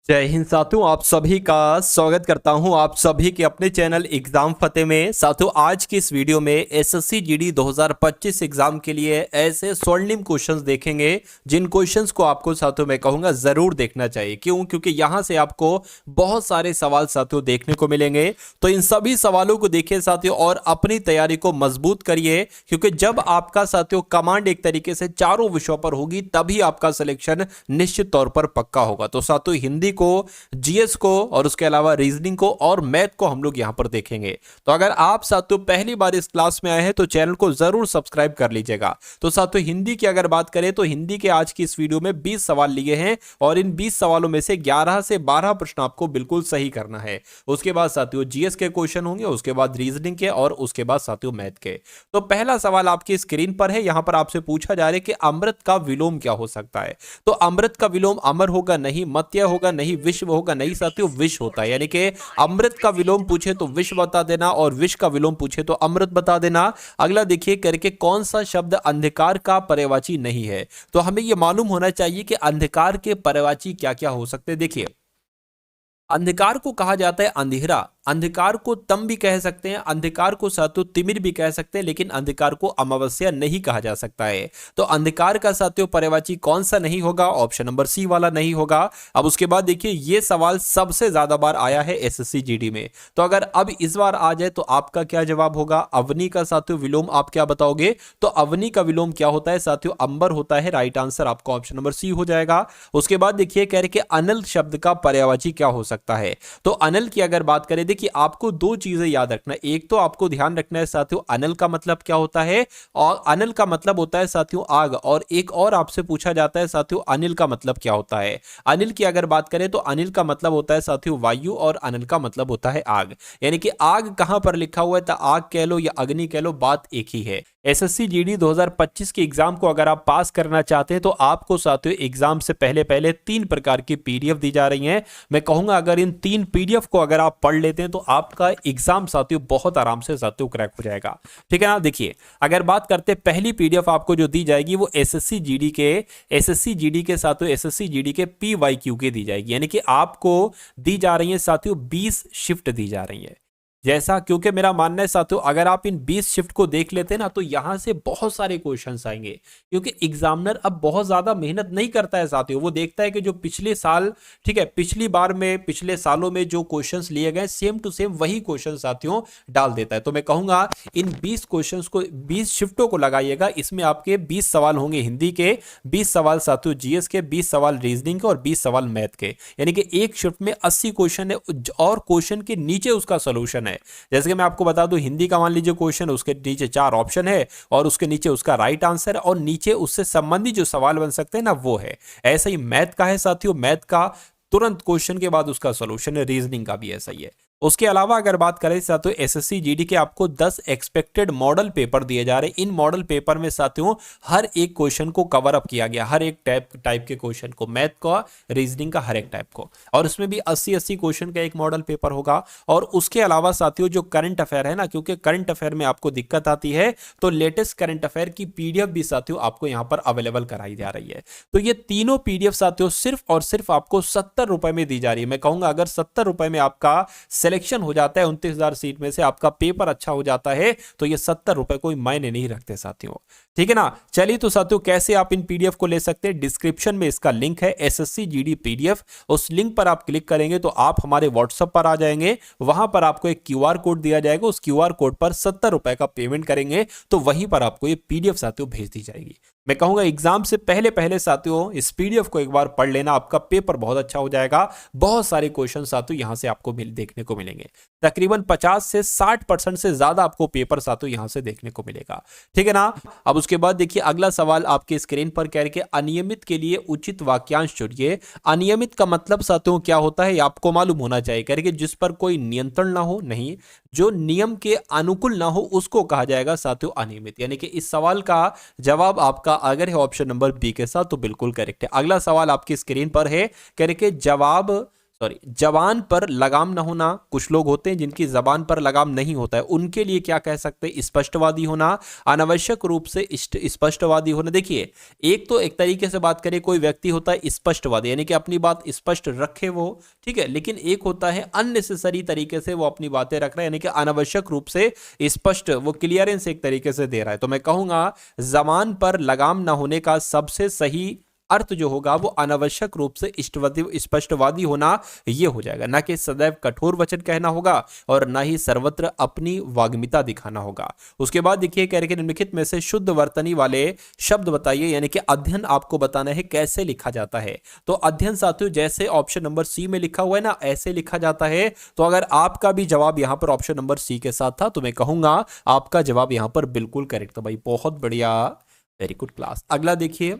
जय हिंद साथियों, आप सभी का स्वागत करता हूं आप सभी के अपने चैनल एग्जाम फतेह में। साथियों, आज की इस वीडियो में एसएससी जीडी 2025 एग्जाम के लिए ऐसे स्वर्णिम क्वेश्चंस देखेंगे जिन क्वेश्चंस को आपको साथियों मैं कहूंगा जरूर देखना चाहिए। क्यों? क्योंकि यहां से आपको बहुत सारे सवाल साथियों देखने को मिलेंगे। तो इन सभी सवालों को देखिए साथियों और अपनी तैयारी को मजबूत करिए, क्योंकि जब आपका साथियों कमांड एक तरीके से चारों विषयों पर होगी तभी आपका सिलेक्शन निश्चित तौर पर पक्का होगा। तो साथियों हिंदी को, जीएस को और उसके अलावा रीजनिंग को और मैथ को हम लोग यहां पर देखेंगे। तो अगर आप साथियों पहली बार इस क्लास में आए हैं तो चैनल को जरूर सब्सक्राइब कर लीजिएगा। तो साथियों हिंदी की अगर बात करें तो हिंदी के आज की इस वीडियो में 20 सवाल लिए हैं और इन 20 सवालों में से 11 से 12 प्रश्न आपको बिल्कुल सही करना है। उसके बाद साथियों जीएस के क्वेश्चन होंगे, उसके बाद रीजनिंग के और उसके बाद साथियों मैथ के। तो पहला सवाल आपकी स्क्रीन पर है। यहां पर आपसे पूछा जा रहा है कि अमृत का विलोम क्या हो सकता है। तो अमृत का विलोम अमर होगा नहीं, मत्य होगा नहीं, विश्व होगा नहीं साथियों, विष होता है। यानी कि अमृत का विलोम पूछे तो विष बता देना और विष का विलोम पूछे तो अमृत बता देना। अगला देखिए करके कौन सा शब्द अंधकार का पर्यायवाची नहीं है। तो हमें यह मालूम होना चाहिए कि अंधकार के पर्यायवाची क्या क्या हो सकते हैं। देखिए, अंधकार को कहा जाता है अंधेरा। अंधकार को तम भी कह सकते हैं, अंधकार को साथियों तिमिर भी कह सकते हैं, लेकिन अंधकार को अमावस्या नहीं कहा जा सकता है। तो अंधकार का साथियों पर्यायवाची कौन सा नहीं होगा? ऑप्शन नंबर सी वाला नहीं होगा। अब उसके बाद देखिए, यह सवाल सबसे ज्यादा बार आया है एसएससी जीडी में। तो अगर अब इस बार आ जाए तो आपका क्या जवाब होगा? अवनी का साथियों विलोम आप क्या बताओगे? तो अवनी का विलोम क्या होता है साथियों? अंबर होता है। राइट आंसर आपका ऑप्शन नंबर सी हो जाएगा। उसके बाद देखिए कह रहे कि अनल शब्द का पर्यायवाची क्या हो सकता है। तो अनल की अगर बात करें, देखिए आपको दो चीजें याद रखना है। एक तो आपको ध्यान रखना है साथियों अनल का मतलब क्या होता है, और अनल का मतलब होता है साथियों आग। और एक और आपसे पूछा जाता है साथियों अनिल का मतलब क्या होता है। अनिल की अगर बात करें तो अनिल का मतलब होता है साथियों वायु और अनिल का मतलब होता है आग। यानी कि आग कहां पर लिखा हुआ है, तो आग कह लो या अग्नि कह लो, बात एक ही है। एसएससी जीडी 2025 के एग्जाम को अगर आप पास करना चाहते हैं तो आपको साथियों एग्जाम से पहले पहले 3 प्रकार की पीडीएफ दी जा रही हैं। मैं कहूंगा अगर इन 3 पीडीएफ को अगर आप पढ़ लेते हैं तो आपका एग्जाम साथियों बहुत आराम से साथियों क्रैक हो जाएगा। ठीक है ना? देखिए, अगर बात करते हैं पहली पीडीएफ आपको जो दी जाएगी वो एसएससी जीडी के साथियों एसएससी जीडी के पीवाईक्यू के दी जाएगी। यानी कि आपको दी जा रही है साथियों 20 शिफ्ट दी जा रही है। जैसा, क्योंकि मेरा मानना है साथियों अगर आप इन 20 शिफ्ट को देख लेते हैं ना तो यहां से बहुत सारे क्वेश्चंस आएंगे। क्योंकि एग्जामिनर अब बहुत ज्यादा मेहनत नहीं करता है साथियों, वो देखता है कि जो पिछले साल, ठीक है, पिछली बार में पिछले सालों में जो क्वेश्चंस लिए गए सेम टू सेम वही क्वेश्चन साथियों डाल देता है। तो मैं कहूंगा इन 20 क्वेश्चंस को, 20 शिफ्टों को लगाइएगा। इसमें आपके 20 सवाल होंगे हिंदी के, 20 सवाल साथियों जीएस के, 20 सवाल रीजनिंग के और 20 सवाल मैथ के। यानी कि एक शिफ्ट में 80 क्वेश्चन है और क्वेश्चन के नीचे उसका सोल्यूशन है। जैसे कि मैं आपको बता दूं, हिंदी का मान लीजिए क्वेश्चन, उसके नीचे 4 ऑप्शन है और उसके नीचे उसका राइट आंसर और नीचे उससे संबंधित जो सवाल बन सकते हैं ना वो है। ऐसा ही मैथ का है साथियों, मैथ का तुरंत क्वेश्चन के बाद उसका सॉल्यूशन है। रीजनिंग का भी ऐसा ही है। उसके अलावा अगर बात करें साथियों एसएससी जीडी के आपको 10 एक्सपेक्टेड मॉडल पेपर दिए जा रहे हैं। इन मॉडल पेपर में साथियों हर एक क्वेश्चन को कवर अप किया गया, हर एक टाइप के क्वेश्चन को, मैथ का, रीजनिंग का, हर एक टाइप को। और उसमें भी 80-80 क्वेश्चन का एक मॉडल पेपर होगा। और उसके अलावा साथियों जो करंट अफेयर है ना, क्योंकि करंट अफेयर में आपको दिक्कत आती है तो लेटेस्ट करंट अफेयर की पीडीएफ भी साथियों आपको यहां पर अवेलेबल कराई जा रही है। तो ये तीनों पीडीएफ साथियों सिर्फ और सिर्फ आपको 70 रुपए में दी जा रही है। मैं कहूंगा अगर 70 रुपए में आपका सिलेक्शन हो जाता है 29,000 सीट में से, आपका पेपर अच्छा हो जाता है, तो ये 70 रुपए कोई मायने नहीं रखते साथियों। ठीक है ना? चलिए तो साथियों कैसे आप इन पीडीएफ को ले सकते हैं, डिस्क्रिप्शन में इसका लिंक है एसएससी जीडी पीडीएफ। उस लिंक पर आप क्लिक करेंगे तो आप हमारे व्हाट्सएप पर आ जाएंगे। वहां पर आपको एक क्यूआर कोड दिया जाएगा, उस क्यूआर कोड पर 70 रुपए का पेमेंट करेंगे तो वहीं पर आपको ये पीडीएफ साथियों भेज दी जाएगी। मैं कहूंगा एग्जाम से पहले पहले साथियों इस पीडीएफ को एक बार पढ़ लेना, आपका पेपर बहुत अच्छा हो जाएगा। बहुत सारे क्वेश्चन साथियों यहां से आपको देखने को मिलेंगे। तकरीबन 50 से 60% से ज्यादा आपको पेपर साथियों यहां से देखने को मिलेगा। ठीक है ना? अब उसके बाद देखिए अगला सवाल आपके स्क्रीन पर कह रहे कि अनियमित के लिए उचित वाक्यांश चुनिए। अनियमित का मतलब साथियों क्या होता है आपको मालूम होना चाहिए। कह रहे कि जिस पर कोई नियंत्रण ना हो, नहीं, जो नियम के अनुकूल ना हो उसको कहा जाएगा साथियों अनियमित। यानी कि इस सवाल का जवाब आपका अगर है ऑप्शन नंबर बी के साथ तो बिल्कुल करेक्ट है। अगला सवाल आपकी स्क्रीन पर है, कह रहे कि जवाब सॉरी, जबान पर लगाम न होना। कुछ लोग होते हैं जिनकी जबान पर लगाम नहीं होता है, उनके लिए क्या कह सकते हैं? स्पष्टवादी होना, अनावश्यक रूप से स्पष्टवादी होना। देखिए, एक तो एक तरीके से बात करें, कोई व्यक्ति होता है स्पष्टवादी, यानी कि अपनी बात स्पष्ट रखे वो, ठीक है, लेकिन एक होता है अननेसेसरी तरीके से वो अपनी बातें रख रहा है, यानी कि अनावश्यक रूप से स्पष्ट, वो क्लियरेंस एक तरीके से दे रहा है। तो मैं कहूंगा जबान पर लगाम ना होने का सबसे सही अर्थ जो होगा वो अनावश्यक रूप से स्पष्टवादी होना, ये हो जाएगा, ना कि सदैव कठोर वचन कहना होगा और ना ही सर्वत्र अपनी वाग्मिता दिखाना होगा। उसके बाद देखिए, कह रहे कि निम्नलिखित में से शुद्ध वर्तनी वाले शब्द बताइए, यानी कि अध्ययन आपको बताना है कैसे लिखा जाता है। तो अध्ययन साथियों, जैसे ऑप्शन नंबर सी में लिखा हुआ है ना, ऐसे लिखा जाता है। तो अगर आपका भी जवाब यहां पर ऑप्शन नंबर सी के साथ था, तो मैं कहूंगा आपका जवाब यहां पर बिल्कुल करेक्ट था भाई, बहुत बढ़िया, वेरी गुड क्लास। अगला देखिए,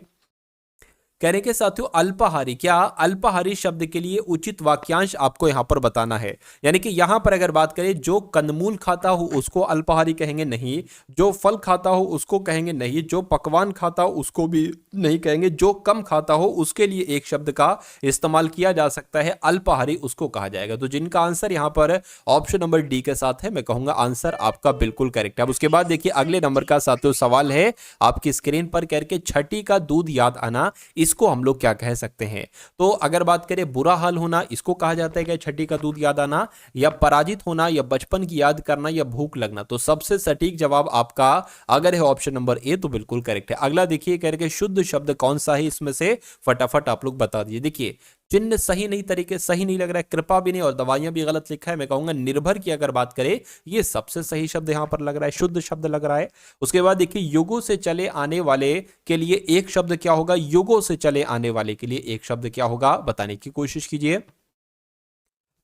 कहने के साथियों, अल्पाहारी, क्या अल्पाहारी शब्द के लिए उचित वाक्यांश आपको यहां पर बताना है। यानी कि यहां पर अगर बात करें, जो कंदमूल खाता हो उसको अल्पाहारी कहेंगे नहीं, जो फल खाता हो उसको कहेंगे नहीं, जो पकवान खाता हो उसको भी नहीं कहेंगे, जो कम खाता हो उसके लिए एक शब्द का इस्तेमाल किया जा सकता है, अल्पाहारी उसको कहा जाएगा। तो जिनका आंसर यहां पर ऑप्शन नंबर डी के साथ है, मैं कहूंगा आंसर आपका बिल्कुल करेक्ट है। अब उसके बाद देखिए, अगले नंबर का साथियों सवाल है आपकी स्क्रीन पर, करके छठी का दूध याद आना, इसको हम लोग क्या कह सकते हैं? तो अगर बात करें, बुरा हाल होना, इसको कहा जाता है क्या छठी का दूध याद आना, या पराजित होना, या बचपन की याद करना, या भूख लगना? तो सबसे सटीक जवाब आपका अगर है ऑप्शन नंबर ए, तो बिल्कुल करेक्ट है। अगला देखिए, करके शुद्ध शब्द कौन सा है इसमें से, फटाफट आप लोग बता दीजिए। देखिए, चिन्ह सही नहीं, तरीके सही नहीं लग रहा है, कृपा भी नहीं, और दवाइयां भी गलत लिखा है। मैं कहूंगा निर्भर की अगर बात करें, ये सबसे सही शब्द यहां पर लग रहा है, शुद्ध शब्द लग रहा है। उसके बाद देखिए, युगों से चले आने वाले के लिए एक शब्द क्या होगा? युगों से चले आने वाले के लिए एक शब्द क्या होगा, बताने की कोशिश कीजिए।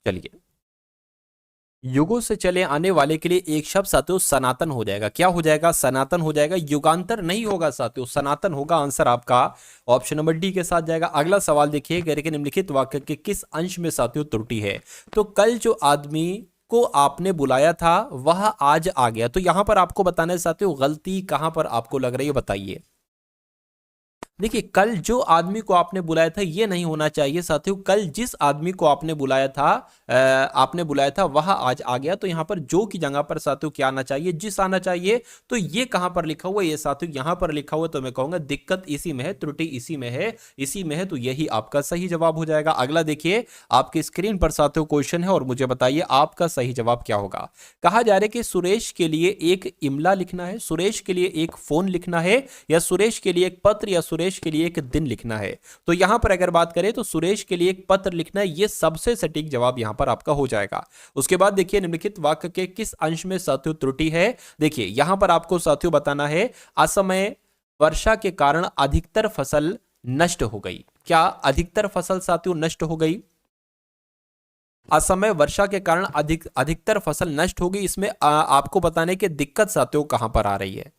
चलिए, युगों से चले आने वाले के लिए एक शब्द साथियों सनातन हो जाएगा। क्या हो जाएगा? सनातन हो जाएगा, युगांतर नहीं होगा साथियों, सनातन होगा। आंसर आपका ऑप्शन नंबर डी के साथ जाएगा। अगला सवाल देखिए, कह रहे कि निम्नलिखित वाक्य के किस अंश में साथियों त्रुटि है? तो कल जो आदमी को आपने बुलाया था वह आज आ गया, तो यहां पर आपको बताना है साथियों, गलती कहां पर आपको लग रही है, बताइए। देखिए, कल जो आदमी को आपने बुलाया था ये नहीं होना चाहिए साथियों, कल जिस आदमी को आपने बुलाया था वह आज आ गया। तो यहां पर जो की जगह पर साथियों क्या आना चाहिए? जिस आना चाहिए। तो ये कहां पर लिखा हुआ है? ये साथियों यहां पर लिखा हुआ है। तो मैं कहूंगा दिक्कत इसी में है, त्रुटि इसी में है, इसी में है, तो यही आपका सही जवाब हो जाएगा। अगला देखिए, आपकी स्क्रीन पर साथियों क्वेश्चन है और मुझे बताइए आपका सही जवाब क्या होगा। कहा जा रहा है कि सुरेश के लिए एक इमला लिखना है, सुरेश के लिए एक फोन लिखना है, या सुरेश के लिए एक पत्र, या सुरेश के लिए एक दिन लिखना है। तो यहां पर अगर बात करें तो सुरेश के लिए एक पत्र लिखना है, यह सबसे सटीक जवाब यहां पर आपका हो जाएगा। उसके बाद देखिए, निम्नलिखित वाक्य के किस अंश में साथियों त्रुटि है? देखिए, यहां पर आपको साथियों बताना है, असमय वर्षा के कारण अधिकतर फसल नष्ट हो गई। क्या अधिकतर फसल साथियों नष्ट हो गई? असमय वर्षा के कारण अधिकतर फसल नष्ट हो गई, इसमें आपको बताने की दिक्कत साथियों कहां पर आ रही है?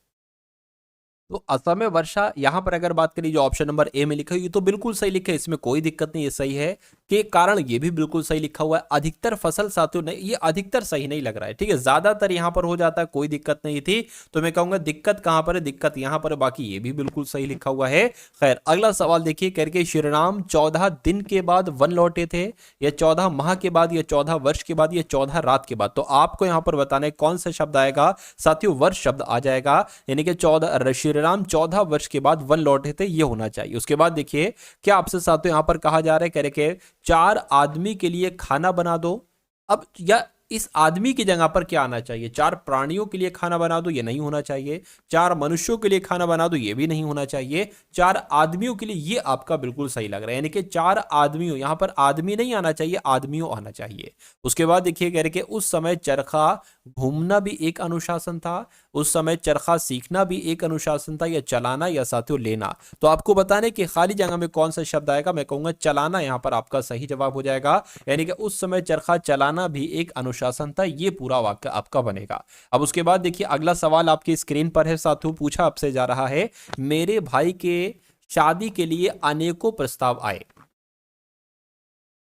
तो असमय वर्षा यहां पर अगर बात करिए, जो ऑप्शन नंबर ए में लिखा है ये तो बिल्कुल सही लिखा है, इसमें कोई दिक्कत नहीं, ये सही है। के कारण ये भी बिल्कुल सही लिखा हुआ है। अधिकतर फसल साथियों नहीं, ये अधिकतर सही नहीं लग रहा है, ठीक है, ज्यादातर यहां पर हो जाता है, कोई दिक्कत नहीं थी। तो मैं कहूंगा दिक्कत कहां पर है? दिक्कत यहां पर है, बाकी ये भी बिल्कुल सही लिखा हुआ है। खैर, अगला सवाल देखिए, करके श्री राम 14 दिन के बाद वन लौटे थे, या 14 माह के बाद, या 14 वर्ष के बाद, या 14 रात के बाद? तो आपको यहां पर बताना है कौन सा शब्द आएगा साथियों, वर्ष शब्द आ जाएगा, यानी कि 14 श्री राम 14 वर्ष के बाद वन लौटे थे, ये होना चाहिए। उसके बाद देखिए, क्या आपसे साथियों यहां पर कहा जा रहा है, कह रहे कि 4 आदमी के लिए खाना बना दो। अब या इस आदमी की जगह पर क्या आना चाहिए? 4 प्राणियों के लिए खाना बना दो, ये नहीं होना चाहिए। 4 मनुष्यों के लिए खाना बना दो, ये भी नहीं होना चाहिए। 4 आदमियों के लिए, ये आपका बिल्कुल सही लग रहा है, यानी कि 4 आदमियों, यहां पर आदमी नहीं आना चाहिए, आदमियों आना चाहिए। उसके बाद देखिए, कह रहे कि उस समय चरखा घूमना भी एक अनुशासन था, उस समय चरखा सीखना भी एक अनुशासन था, या चलाना, या साथियों लेना? तो आपको बताने कि खाली जगह में कौन सा शब्द आएगा, मैं कहूंगा चलाना यहां पर आपका सही जवाब हो जाएगा, यानी कि उस समय चरखा चलाना भी एक अनुशासन था, ये पूरा वाक्य आपका बनेगा। अब उसके बाद देखिए, अगला सवाल आपकी स्क्रीन पर है साथियों, पूछा आपसे जा रहा है, मेरे भाई के शादी के लिए अनेकों प्रस्ताव आए।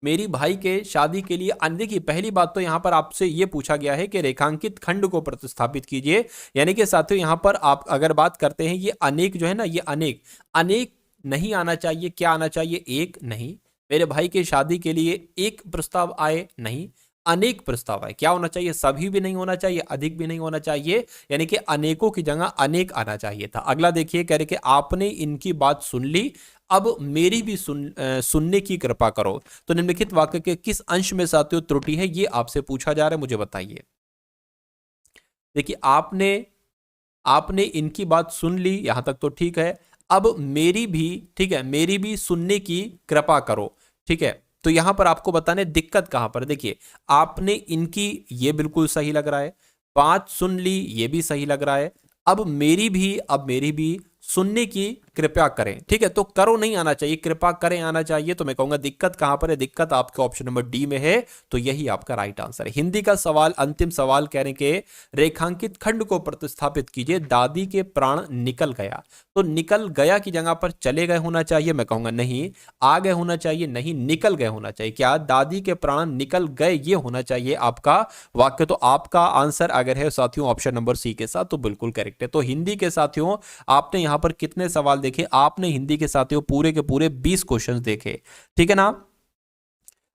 मेरी भाई के शादी के लिए देखिए, पहली बात तो यहां पर आपसे यह पूछा गया है कि रेखांकित खंड को प्रतिस्थापित कीजिए, यानी कि साथियों यहां पर आप अगर बात करते हैं, ये अनेक जो है ना, ये अनेक अनेक नहीं आना चाहिए, क्या आना चाहिए? एक नहीं, मेरे भाई की शादी के लिए एक प्रस्ताव आए, नहीं, अनेक प्रस्ताव आए। क्या होना चाहिए? सभी भी नहीं होना चाहिए, अधिक भी नहीं होना चाहिए, यानी कि अनेकों की जगह अनेक आना चाहिए था। अगला देखिए, कह रहे कि आपने इनकी बात सुन ली, अब मेरी भी सुनने की कृपा करो। तो निम्नलिखित वाक्य के किस अंश में साथियों त्रुटि है, ये आपसे पूछा जा रहा है, मुझे बताइए। देखिए, आपने आपने इनकी बात सुन ली, यहां तक तो ठीक है। अब मेरी भी, ठीक है, मेरी भी सुनने की कृपा करो, ठीक है। तो यहां पर आपको बताने दिक्कत कहां पर, देखिए, आपने इनकी, ये बिल्कुल सही लग रहा है, बात सुन ली, ये भी सही लग रहा है। अब मेरी भी सुनने की कृपया करें, ठीक है। तो करो नहीं आना चाहिए, कृपा करें आना चाहिए। तो मैं कहूंगा दिक्कत कहां पर है, दिक्कत आपके ऑप्शन नंबर डी में है। तो यही आपका राइट आंसर है। हिंदी का सवाल, अंतिम सवाल, कह रहे के रेखांकित खंड को प्रतिस्थापित कीजिए, दादी के प्राण निकल गया। तो निकल गया की जगह पर चले गए होना चाहिए, मैं कहूंगा नहीं। आ गए होना चाहिए, नहीं, निकल गए होना चाहिए। क्या? दादी के प्राण निकल गए, ये होना चाहिए आपका वाक्य। तो आपका आंसर अगर है साथियों ऑप्शन नंबर सी के साथ, तो बिल्कुल करेक्ट है। तो हिंदी के साथियों आपने यहां पर कितने सवाल देखे? आपने हिंदी के साथियों पूरे के पूरे 20 क्वेश्चंस देखे, ठीक है ना।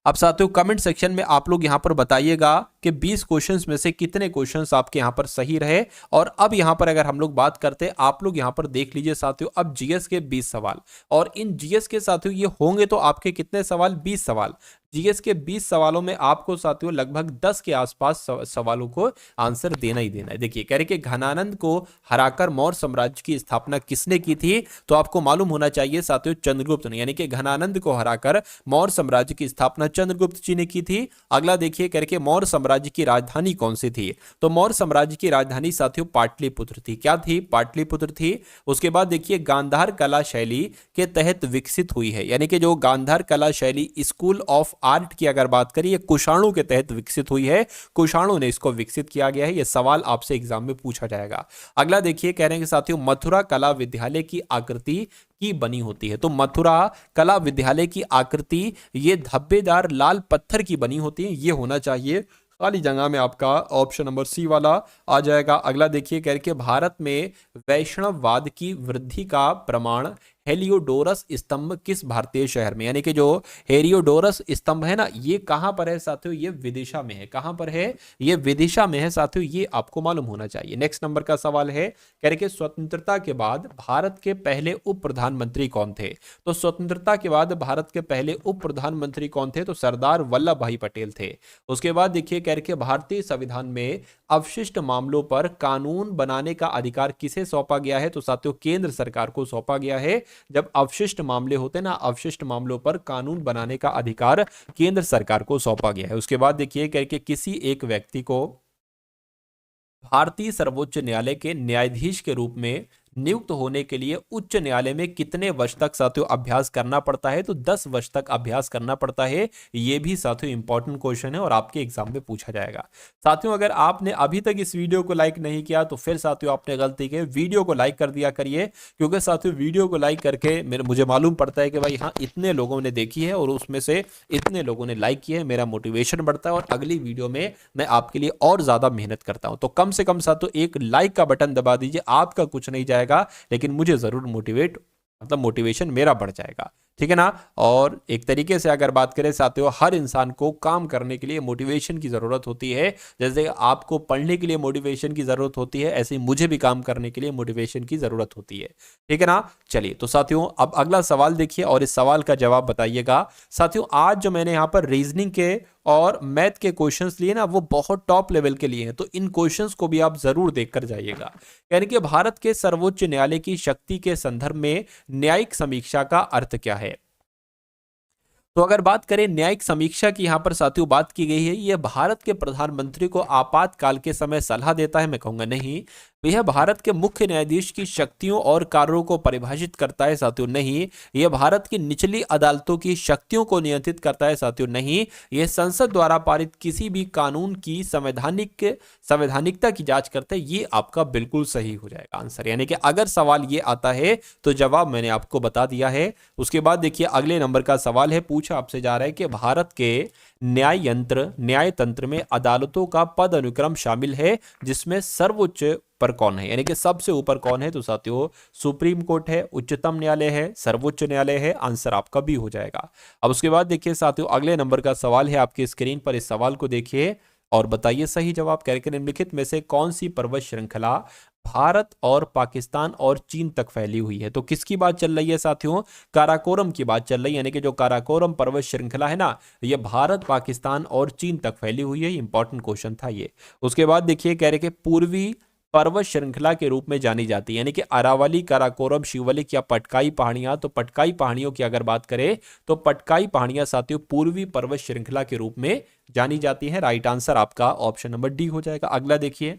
अब साथियों कमेंट सेक्शन में आप लोग यहां पर बताइएगा कि 20 क्वेश्चंस में से कितने क्वेश्चंस आपके यहां पर सही रहे। और अब यहां पर अगर हम लोग बात करते हैं, आप लोग यहां पर देख लीजिए साथियों, अब जीएस के 20 सवाल, और इन जीएस के साथियों ये होंगे तो आपके कितने सवाल? 20 सवाल। जीएस के 20 सवालों में आपको साथियों लगभग 10 के आसपास सवालों को आंसर देना ही देना है। देखिए, कह रहे कि घनानंद को हराकर मौर्य साम्राज्य की स्थापना किसने की थी? तो आपको मालूम होना चाहिए साथियों चंद्रगुप्त ने, यानी कि घनानंद को हराकर मौर्य साम्राज्य की स्थापना चंद्रगुप्त जी ने की थी। अगला देखिए, कह रहे कि मौर्य साम्राज्य की राजधानी कौन सी थी? तो मौर्य साम्राज्य की राजधानी साथियों पाटलिपुत्र थी। क्या थी? पाटलिपुत्र थी। उसके बाद देखिए, गांधार कला शैली के तहत विकसित हुई है, यानी कि जो गांधार कला शैली स्कूल ऑफ आर्ट की अगर बात करिए, कुषाणु के तहत विकसित हुई है, कुषाणु ने इसको विकसित किया गया है। यह सवाल आपसे एग्जाम में पूछा जाएगा। अगला देखिए, कह रहे हैं कि साथियों मथुरा कला विद्यालय की आकृति की बनी होती है। तो मथुरा कला विद्यालय की आकृति ये धब्बेदार लाल पत्थर की बनी होती है, ये होना चाहिए। खाली जगह में आपका ऑप्शन नंबर सी वाला आ जाएगा। अगला देखिए, कह रहे भारत में वैष्णववाद की वृद्धि का प्रमाण हेलियोडोरस स्तंभ किस भारतीय शहर में, यानी कि जो हेलियोडोरस स्तंभ है ना, ये कहां पर है साथियों? ये विदिशा में है। कहां पर है? ये विदिशा में है साथियों, ये आपको मालूम होना चाहिए। नेक्स्ट नंबर का सवाल है, कह रहे कि स्वतंत्रता के बाद भारत के पहले उप प्रधानमंत्री कौन थे? तो स्वतंत्रता के बाद भारत के पहले उप प्रधानमंत्री कौन थे? तो सरदार वल्लभ भाई पटेल थे। उसके बाद देखिए, कह रहे भारतीय संविधान में अवशिष्ट मामलों पर कानून बनाने का अधिकार किसे सौंपा गया है? तो साथियों केंद्र सरकार को सौंपा गया है। जब अवशिष्ट मामले होते हैं ना, अवशिष्ट मामलों पर कानून बनाने का अधिकार केंद्र सरकार को सौंपा गया है। उसके बाद देखिए, करके किसी एक व्यक्ति को भारतीय सर्वोच्च न्यायालय के न्यायाधीश के रूप में नियुक्त होने के लिए उच्च न्यायालय में कितने वर्ष तक साथियों अभ्यास करना पड़ता है? तो 10 वर्ष तक अभ्यास करना पड़ता है। ये भी साथियों इंपॉर्टेंट क्वेश्चन है और आपके एग्जाम में पूछा जाएगा। साथियों अगर आपने अभी तक इस वीडियो को लाइक नहीं किया तो फिर साथियों आपने गलती की, वीडियो को लाइक कर दिया करिए, क्योंकि साथियों वीडियो को लाइक करके मुझे मालूम पड़ता है कि भाई हाँ इतने लोगों ने देखी है और उसमें से इतने लोगों ने लाइक किया है, मेरा मोटिवेशन बढ़ता है और अगली वीडियो में मैं आपके लिए और ज्यादा मेहनत करता हूं। तो कम से कम साथियों एक लाइक का बटन दबा दीजिए, आपका कुछ नहीं जाएगा लेकिन मुझे जरूर मोटिवेशन मेरा बढ़ जाएगा, ठीक है ना। और एक तरीके से अगर बात करें साथियों, हर इंसान को काम करने के लिए मोटिवेशन की जरूरत होती है। जैसे आपको पढ़ने के लिए मोटिवेशन की जरूरत होती है, ऐसे ही मुझे भी काम करने के लिए मोटिवेशन की जरूरत होती है, ठीक है ना। चलिए तो साथियों अब अगला सवाल देखिए और इस सवाल का जवाब बताइएगा। साथियों आज जो मैंने यहाँ पर रीजनिंग के और मैथ के क्वेश्चंस लिए ना, वो बहुत टॉप लेवल के लिए हैं, तो इन क्वेश्चंस को भी आप जरूर देखकर जाइएगा। यानी कि भारत के सर्वोच्च न्यायालय की शक्ति के संदर्भ में न्यायिक समीक्षा का अर्थ क्या है? तो अगर बात करें न्यायिक समीक्षा की, यहां पर साथियों बात की गई है, यह भारत के प्रधानमंत्री को आपातकाल के समय सलाह देता है, मैं कहूंगा नहीं। यह भारत के मुख्य न्यायाधीश की शक्तियों और कार्यों को परिभाषित करता है साथियों, नहीं। यह भारत की निचली अदालतों की शक्तियों को नियंत्रित करता है साथियों, नहीं। यह संसद द्वारा पारित किसी भी कानून की संवैधानिकता की जांच करता है। ये आपका बिल्कुल सही हो जाएगा आंसर, यानी कि अगर सवाल ये आता है तो जवाब मैंने आपको बता दिया है। उसके बाद देखिए अगले नंबर का सवाल है, पूछा आपसे जा रहा है कि भारत के न्याय तंत्र में अदालतों का पद अनुक्रम शामिल है जिसमें सर्वोच्च पर कौन है, यानी कि सबसे ऊपर कौन है। तो साथियों सुप्रीम कोर्ट है, उच्चतम न्यायालय है, सर्वोच्च न्यायालय है। आंसर आपका बी हो जाएगा। अब उसके बाद देखिए साथियों अगले नंबर का सवाल है आपकी स्क्रीन पर। इस सवाल को देखिए और बताइए सही जवाब। कह रहे कि निम्नलिखित में से कौन सी पर्वत श्रृंखला भारत और पाकिस्तान और चीन तक फैली हुई है। तो किसकी बात चल रही है साथियों, काराकोरम की बात चल रही है, यानी कि जो काराकोरम पर्वत श्रृंखला है ना, ये भारत पाकिस्तान और चीन तक फैली हुई है। इंपॉर्टेंट क्वेश्चन था ये। उसके बाद देखिए कह रहे कि पूर्वी पर्वत श्रृंखला के रूप में जानी जाती है, यानी कि अरावली, काराकोरम, शिवलिक या पटकाई पहाड़ियां। तो पटकाई पहाड़ियों की अगर बात करें तो पटकाई पहाड़ियां साथियों पूर्वी पर्वत श्रृंखला के रूप में जानी जाती है। राइट आंसर आपका ऑप्शन नंबर डी हो जाएगा। अगला देखिए,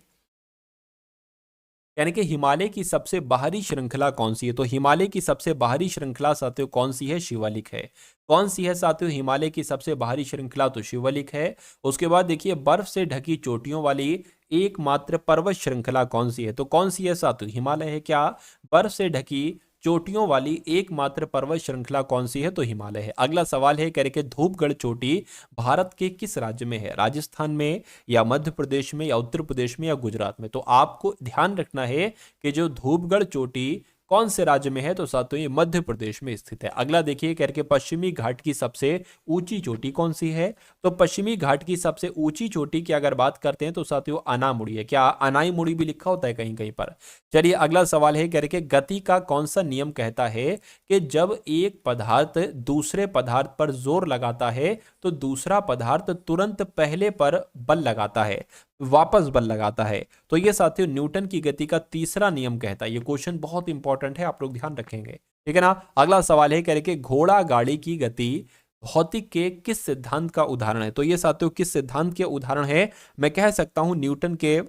यानी कि हिमालय की सबसे बाहरी श्रृंखला कौन सी है। तो हिमालय की सबसे बाहरी श्रृंखला साथियों कौन सी है, शिवालिक है। कौन सी है साथियों हिमालय की सबसे बाहरी श्रृंखला, तो शिवालिक है। उसके बाद देखिए बर्फ से ढकी चोटियों वाली एकमात्र पर्वत श्रृंखला कौन सी है। तो कौन सी है साथियों, हिमालय है क्या। बर्फ से ढकी चोटियों वाली एकमात्र पर्वत श्रृंखला कौन सी है, तो हिमालय है। अगला सवाल है कह रहे कि धूपगढ़ चोटी भारत के किस राज्य में है, राजस्थान में या मध्य प्रदेश में या उत्तर प्रदेश में या गुजरात में। तो आपको ध्यान रखना है कि जो धूपगढ़ चोटी कौन से राज्य में है, तो साथियों ये मध्य प्रदेश में स्थित है। अगला देखिए कह रहे कि पश्चिमी घाट की सबसे ऊंची चोटी कौन सी है। तो पश्चिमी घाट की सबसे ऊंची चोटी की अगर बात करते हैं तो साथियों अनामुड़ी है। क्या अनाईमुड़ी भी लिखा होता है कहीं कहीं पर। चलिए अगला सवाल है कह रहे कि गति का कौन सा नियम कहता है कि जब एक पदार्थ दूसरे पदार्थ पर जोर लगाता है तो दूसरा पदार्थ तुरंत पहले पर बल लगाता है, वापस बल लगाता है। तो ये साथियों न्यूटन की गति का तीसरा नियम कहता है। ये क्वेश्चन बहुत इंपॉर्टेंट है, आप लोग ध्यान रखेंगे, ठीक है ना। अगला सवाल है कह रहे कि घोड़ा गाड़ी की गति भौतिक के किस सिद्धांत का उदाहरण है। तो ये साथियों किस सिद्धांत के उदाहरण है, मैं कह सकता हूं न्यूटन के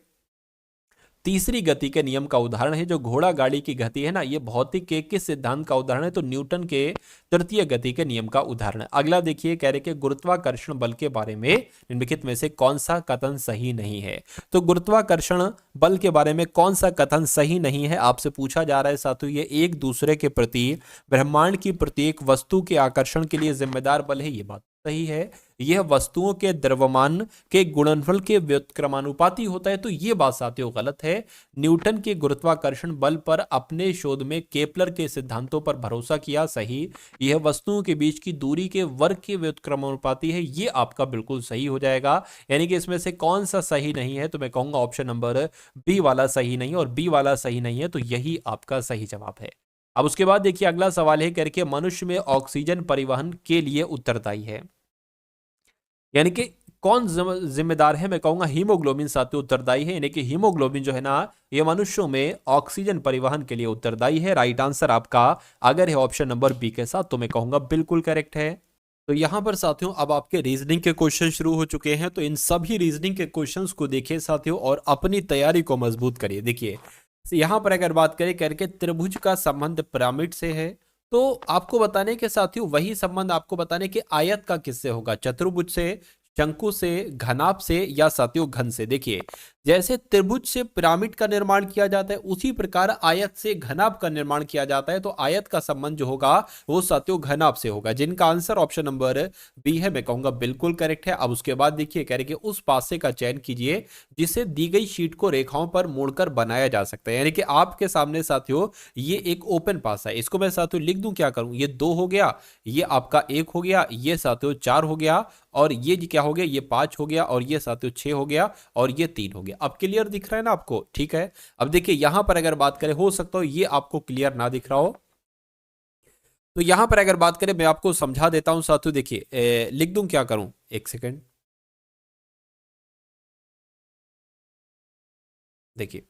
तीसरी गति के नियम का उदाहरण है। जो घोड़ा गाड़ी की गति है ना, ये भौतिक के किस सिद्धांत का उदाहरण है, तो न्यूटन के तृतीय गति के नियम का उदाहरण है। अगला देखिए कह रहे कि गुरुत्वाकर्षण बल के बारे में निम्नलिखित में से कौन सा कथन सही नहीं है। तो गुरुत्वाकर्षण बल के बारे में कौन सा कथन सही नहीं है आपसे पूछा जा रहा है साथियों। ये एक दूसरे के प्रति ब्रह्मांड की प्रत्येक वस्तु के आकर्षण के लिए जिम्मेदार बल है, ये बात सही है। यह वस्तुओं के द्रव्यमान के गुणनफल के व्युत्क्रमानुपाती होता है, तो यह बात साथियों गलत है। न्यूटन के गुरुत्वाकर्षण बल पर अपने शोध में केपलर के सिद्धांतों पर भरोसा किया, सही। यह वस्तुओं के बीच की दूरी के वर्ग के व्युत्क्रमानुपाती है, यह आपका बिल्कुल सही हो जाएगा। यानी कि इसमें से कौन सा सही नहीं है, तो मैं कहूंगा ऑप्शन नंबर बी वाला सही नहीं, और बी वाला सही नहीं है तो यही आपका सही जवाब है। अब उसके बाद देखिए अगला सवाल है करके मनुष्य में ऑक्सीजन परिवहन के लिए उत्तरदायी है, यानी कि कौन जिम्मेदार है, मैं कहूंगा हीमोग्लोबिन साथियों उत्तरदायी है। यानी कि हीमोग्लोबिन जो है ना, ये मनुष्यों में ऑक्सीजन परिवहन के लिए उत्तरदायी है। राइट आंसर आपका अगर है ऑप्शन नंबर बी के साथ, तो मैं कहूंगा बिल्कुल करेक्ट है। तो यहां पर साथियों अब आपके रीजनिंग के क्वेश्चन शुरू हो चुके हैं, तो इन सभी रीजनिंग के क्वेश्चंस को देखिए साथियों और अपनी तैयारी को मजबूत करिए। देखिए यहां पर अगर बात करें करके त्रिभुज का संबंध पिरामिड से है, तो आपको बताने के साथियों वही संबंध आपको बताने के आयत का किससे होगा, चतुर्भुज से, शंकु से, घनाभ से या साथियों घन से। देखिए जैसे त्रिभुज से पिरामिड का निर्माण किया जाता है उसी प्रकार आयत से घनाभ का निर्माण किया जाता है, तो आयत का संबंध जो होगा वो साथियों घनाभ से होगा, जिनका आंसर ऑप्शन नंबर बी है, मैं कहूंगा बिल्कुल करेक्ट है। अब उसके बाद देखिए कह रहे कि उस पासे का चयन कीजिए जिसे दी गई शीट को रेखाओं पर मोड़कर बनाया जा सकता है। यानी कि आपके सामने साथियों ये एक ओपन पास है, इसको मैं साथियों लिख दूं, क्या करूं, ये 2 हो गया, ये आपका 1 हो गया, ये साथियों 4 हो गया, और ये क्या हो गया, ये 5 हो गया, और ये साथियों 6 हो गया, और ये 3 हो गया। अब क्लियर दिख रहा है ना आपको, ठीक है। अब देखिए यहां पर अगर बात करें, हो सकता हो ये आपको क्लियर ना दिख रहा हो, तो यहां पर अगर बात करें मैं आपको समझा देता हूं साथियों। देखिए लिख दूं, क्या करूं, एक सेकेंड। देखिए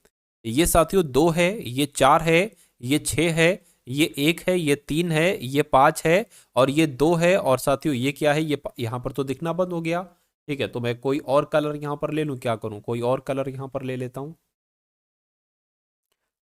ये साथियों 2 है, ये 4 है, ये 6 है, ये 1 है, ये 3 है, ये 5 है, और ये 2 है, और साथियों ये क्या है, ये यहां पर तो दिखना बंद हो गया, ठीक है। तो मैं कोई और कलर यहां पर ले लूं, क्या करूं, कोई और कलर यहां पर ले लेता हूं,